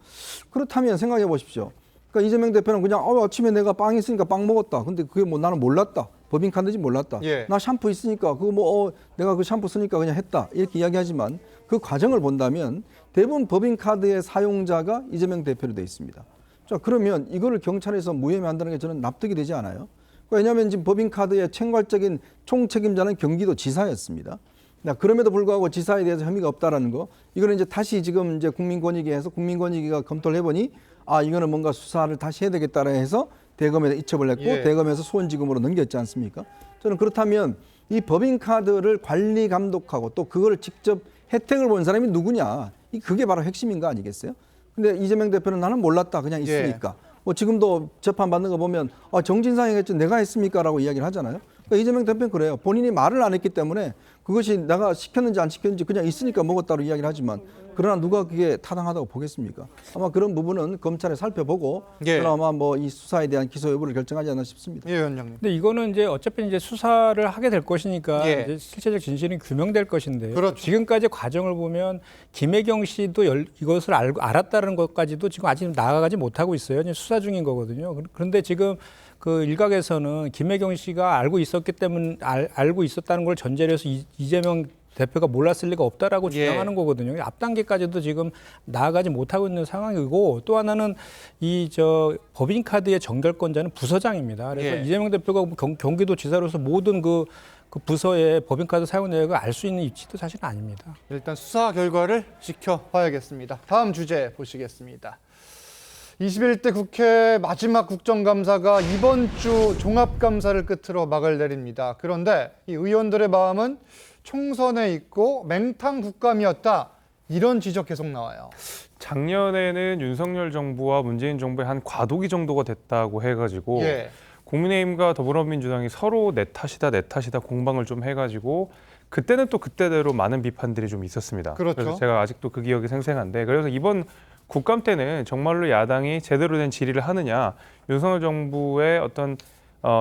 그렇다면 생각해 보십시오. 그러니까 이재명 대표는 그냥 아침에 내가 빵 있으니까 빵 먹었다. 근데 그게 뭐 나는 몰랐다. 법인카드인지 몰랐다. 나 샴푸 있으니까 그거 뭐 내가 그 샴푸 쓰니까 그냥 했다. 이렇게 이야기하지만 그 과정을 본다면 대부분 법인카드의 사용자가 이재명 대표로 돼 있습니다. 자, 그러면 이거를 경찰에서 무혐의한다는 게 저는 납득이 되지 않아요. 왜냐하면 지금 법인카드의 총괄적인 총책임자는 경기도 지사였습니다. 그럼에도 불구하고 지사에 대해서 혐의가 없다라는 거, 이거는 이제 다시 지금 이제 국민권익위에서 국민권익위가 검토를 해보니 이거는 뭔가 수사를 다시 해야 되겠다라 해서 대검에다 이첩을 했고 대검에서 수원지검으로 넘겼지 않습니까? 저는 그렇다면 이 법인카드를 관리 감독하고 또 그걸 직접 혜택을 본 사람이 누구냐? 그게 바로 핵심인 거 아니겠어요? 근데 이재명 대표는 나는 몰랐다. 그냥 있으니까. 뭐 지금도 재판받는 거 보면 정진상이겠죠. 내가 했습니까? 라고 이야기를 하잖아요. 그러니까 이재명 대표는 그래요. 본인이 말을 안 했기 때문에 그것이 내가 시켰는지 안 시켰는지 그냥 있으니까 먹었다고 이야기를 하지만 그러나 누가 그게 타당하다고 보겠습니까? 아마 그런 부분은 검찰에 살펴보고 예. 아마 뭐 이 수사에 대한 기소 여부를 결정하지 않나 싶습니다. 예, 위원장님. 근데 이거는 이제 어차피 이제 수사를 하게 될 것이니까 예. 이제 실체적 진실은 규명될 것인데요. 그렇죠. 지금까지 과정을 보면 김혜경 씨도 이것을 알았다는 것까지도 지금 아직 나아가지 못하고 있어요. 이제 수사 중인 거거든요. 그런데 지금 그 일각에서는 김혜경 씨가 알고 있었기 때문에 알고 있었다는 걸 전제로 해서 이재명 대표가 몰랐을 리가 없다라고 주장하는 거거든요. 앞 단계까지도 지금 나아가지 못하고 있는 상황이고, 또 하나는 이 법인카드의 정결권자는 부서장입니다. 그래서 예. 이재명 대표가 경기도지사로서 모든 그 부서의 법인카드 사용 내역을 알 수 있는 위치도 사실은 아닙니다. 일단 수사 결과를 지켜봐야겠습니다. 다음 주제 보시겠습니다. 21대 국회 마지막 국정감사가 이번 주 종합감사를 끝으로 막을 내립니다. 그런데 이 의원들의 마음은 총선에 있고 맹탕 국감이었다. 이런 지적 계속 나와요. 작년에는 윤석열 정부와 문재인 정부의 한 과도기 정도가 됐다고 해가지고 예. 국민의힘과 더불어민주당이 서로 내 탓이다 공방을 좀 해가지고 그때는 또 그때대로 많은 비판들이 좀 있었습니다. 그렇죠. 그래서 제가 아직도 그 기억이 생생한데, 그래서 이번 국감 때는 정말로 야당이 제대로 된 질의를 하느냐, 윤석열 정부의 어떤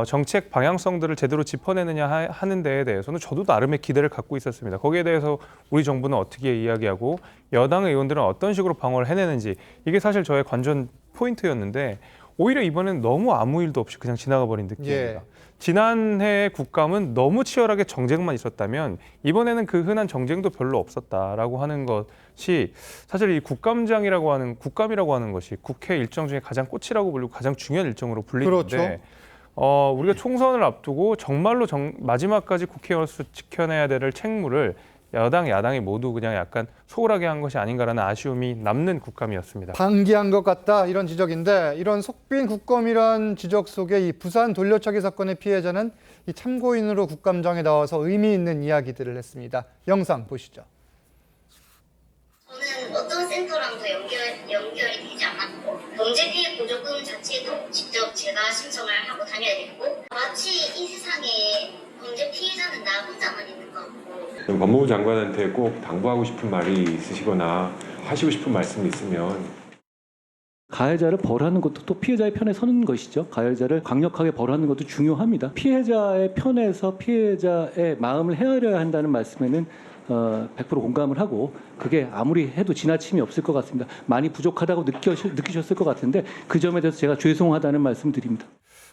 정책 방향성들을 제대로 짚어내느냐 하는 데에 대해서는 저도 나름의 기대를 갖고 있었습니다. 거기에 대해서 우리 정부는 어떻게 이야기하고 여당 의원들은 어떤 식으로 방어를 해내는지, 이게 사실 저의 관전 포인트였는데 오히려 이번엔 너무 아무 일도 없이 그냥 지나가 버린 느낌입니다. 예. 지난해 국감은 너무 치열하게 정쟁만 있었다면 이번에는 그 흔한 정쟁도 별로 없었다라고 하는 것이, 사실 이 국감이라고 하는 것이 국회 일정 중에 가장 꽃이라고 불리고 가장 중요한 일정으로 불리는데, 그렇죠. 우리가 총선을 앞두고 정말로 마지막까지 국회의원으로서 지켜내야 될 책무를 여당, 야당이 모두 그냥 약간 소홀하게 한 것이 아닌가라는 아쉬움이 남는 국감이었습니다. 방기한 것 같다, 이런 지적인데, 이런 속빈 국감이란 지적 속에 이 부산 돌려차기 사건의 피해자는 이 참고인으로 국감장에 나와서 의미 있는 이야기들을 했습니다. 영상 보시죠. 저는 어떤 센터랑도 연결이 되지 않았고, 경제기획 보조금 자체도 직접 제가 신청을 하고 다녀야 됐고, 마치 이 세상에 경제 피해자는 나 혼자만 있는 것 같고. 법무부 장관한테 꼭 당부하고 싶은 말이 있으시거나 하시고 싶은 말씀이 있으면. 가해자를 벌하는 것도 또 피해자의 편에 서는 것이죠. 가해자를 강력하게 벌하는 것도 중요합니다. 피해자의 편에서 피해자의 마음을 헤아려야 한다는 말씀에는 100% 공감을 하고, 그게 아무리 해도 지나침이 없을 것 같습니다. 많이 부족하다고 느끼셨을 것 같은데 그 점에 대해서 제가 죄송하다는 말씀 드립니다.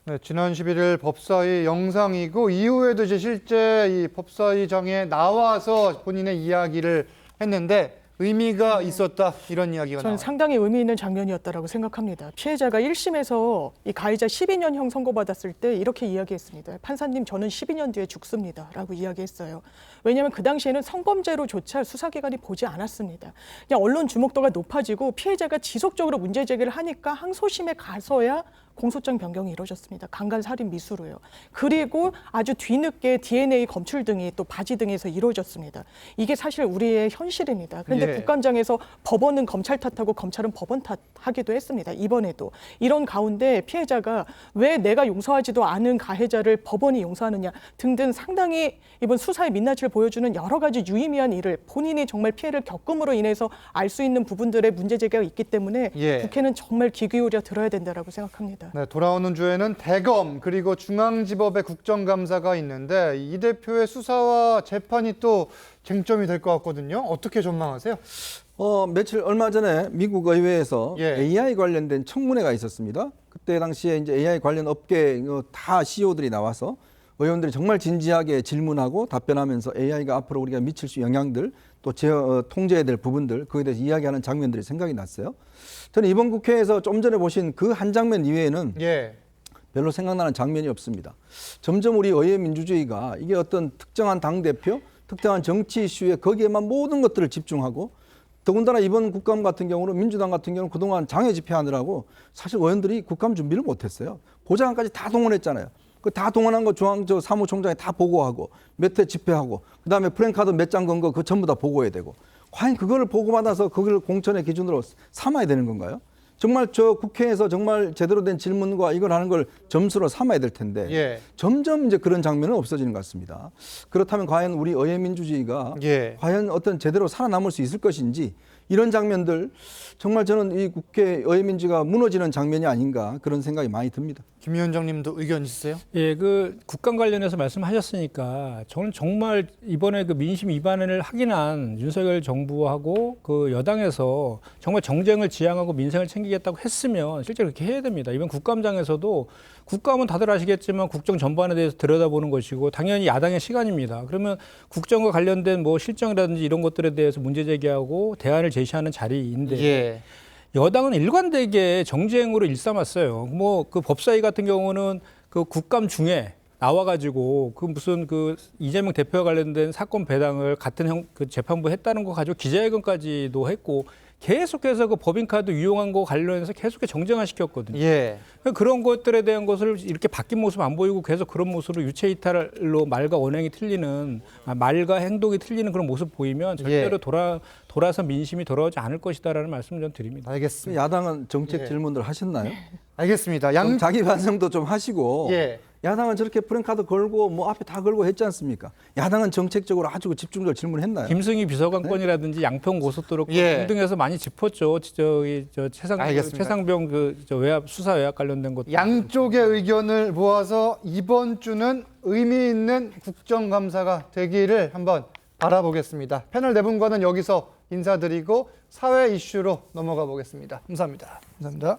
네, 지난 11일 법사위 영상이고, 이후에도 이제 실제 이 법사위장에 나와서 본인의 이야기를 했는데 의미가 있었다, 이런 이야기가 저는 나와요. 상당히 의미 있는 장면이었다고 생각합니다. 피해자가 1심에서 이 가해자 12년형 선고받았을 때 이렇게 이야기했습니다. 판사님, 저는 12년 뒤에 죽습니다 라고 이야기했어요. 왜냐하면 그 당시에는 성범죄로조차 수사기관이 보지 않았습니다. 그냥 언론 주목도가 높아지고 피해자가 지속적으로 문제 제기를 하니까 항소심에 가서야 공소장 변경이 이루어졌습니다. 강간살인 미수로요. 그리고 아주 뒤늦게 DNA 검출 등이 또 바지 등에서 이루어졌습니다. 이게 사실 우리의 현실입니다. 그런데 예. 국감장에서 법원은 검찰 탓하고 검찰은 법원 탓하기도 했습니다. 이번에도. 이런 가운데 피해자가 왜 내가 용서하지도 않은 가해자를 법원이 용서하느냐 등등 상당히 이번 수사의 민낯을 보여주는 여러 가지 유의미한 일을 본인이 정말 피해를 겪음으로 인해서 알 수 있는 부분들의 문제 제기가 있기 때문에 예. 국회는 정말 귀 기울여 들어야 된다고 생각합니다. 네, 돌아오는 주에는 대검 그리고 중앙지법의 국정감사가 있는데 이 대표의 수사와 재판이 또 쟁점이 될 것 같거든요. 어떻게 전망하세요? 얼마 전에 미국 의회에서 예. AI 관련된 청문회가 있었습니다. 그때 당시에 이제 AI 관련 업계 다 CEO들이 나와서 의원들이 정말 진지하게 질문하고 답변하면서 AI가 앞으로 우리가 미칠 수 영향들, 또 통제해야 될 부분들, 그에 대해서 이야기하는 장면들이 생각이 났어요. 저는 이번 국회에서 좀 전에 보신 그 한 장면 이외에는 예. 별로 생각나는 장면이 없습니다. 점점 우리 의회 민주주의가 이게 어떤 특정한 당대표, 특정한 정치 이슈에 거기에만 모든 것들을 집중하고, 더군다나 이번 국감 같은 경우는 민주당 같은 경우는 그동안 장외 집회하느라고 사실 의원들이 국감 준비를 못했어요. 고장까지 다 동원했잖아요. 그 다 동원한 거 사무총장에 다 보고하고 몇 회 집회하고 그다음에 프랭카드 몇 장 건 거 그거 전부 다 보고해야 되고, 과연 그거를 보고받아서 그걸 공천의 기준으로 삼아야 되는 건가요? 정말 저 국회에서 정말 제대로 된 질문과 이걸 하는 걸 점수로 삼아야 될 텐데 예. 점점 이제 그런 장면은 없어지는 것 같습니다. 그렇다면 과연 우리 의회 민주주의가 예. 과연 어떤 제대로 살아남을 수 있을 것인지, 이런 장면들 정말 저는 이 국회 의회민주가 무너지는 장면이 아닌가 그런 생각이 많이 듭니다. 김 위원장님도 의견 있으세요? 예, 그 국감 관련해서 말씀하셨으니까 저는 정말 이번에 그 민심 위반을 확인한 윤석열 정부하고 그 여당에서 정말 정쟁을 지향하고 민생을 챙기겠다고 했으면 실제로 그렇게 해야 됩니다. 이번 국감장에서도 국감은 다들 아시겠지만 국정 전반에 대해서 들여다보는 것이고 당연히 야당의 시간입니다. 그러면 국정과 관련된 뭐 실정이라든지 이런 것들에 대해서 문제 제기하고 대안을 제시하는 자리인데 예. 여당은 일관되게 정쟁으로 일삼았어요. 뭐 그 법사위 같은 경우는 그 국감 중에 나와가지고 그 무슨 그 이재명 대표와 관련된 사건 배당을 같은 그 재판부 했다는 거 가지고 기자회견까지도 했고 계속해서 그 법인카드 유용한 거 관련해서 계속해서 정쟁화 시켰거든요. 예. 그런 것들에 대한 것을 이렇게 바뀐 모습 안 보이고 계속 그런 모습으로 유체이탈로 말과 언행이 틀리는 말과 행동이 틀리는 그런 모습 보이면 절대로 돌아서 민심이 돌아오지 않을 것이다라는 말씀을 좀 드립니다. 알겠습니다. 야당은 정책 질문들 하셨나요? 알겠습니다. 좀 자기 반성도 좀 하시고 예. 야당은 저렇게 프랭카드 걸고 뭐 앞에 다 걸고 했지 않습니까? 야당은 정책적으로 아주 집중적으로 질문했나요? 김승희 비서관 건이라든지 양평 고속도로 예. 등등에서 많이 짚었죠. 저 최상병 저 외압 수사 외압 관련된 것. 양쪽의 의견을 모아서 이번 주는 의미 있는 국정감사가 되기를 한번 바라보겠습니다. 패널 네 분과는 여기서 인사드리고 사회 이슈로 넘어가 보겠습니다. 감사합니다. 감사합니다.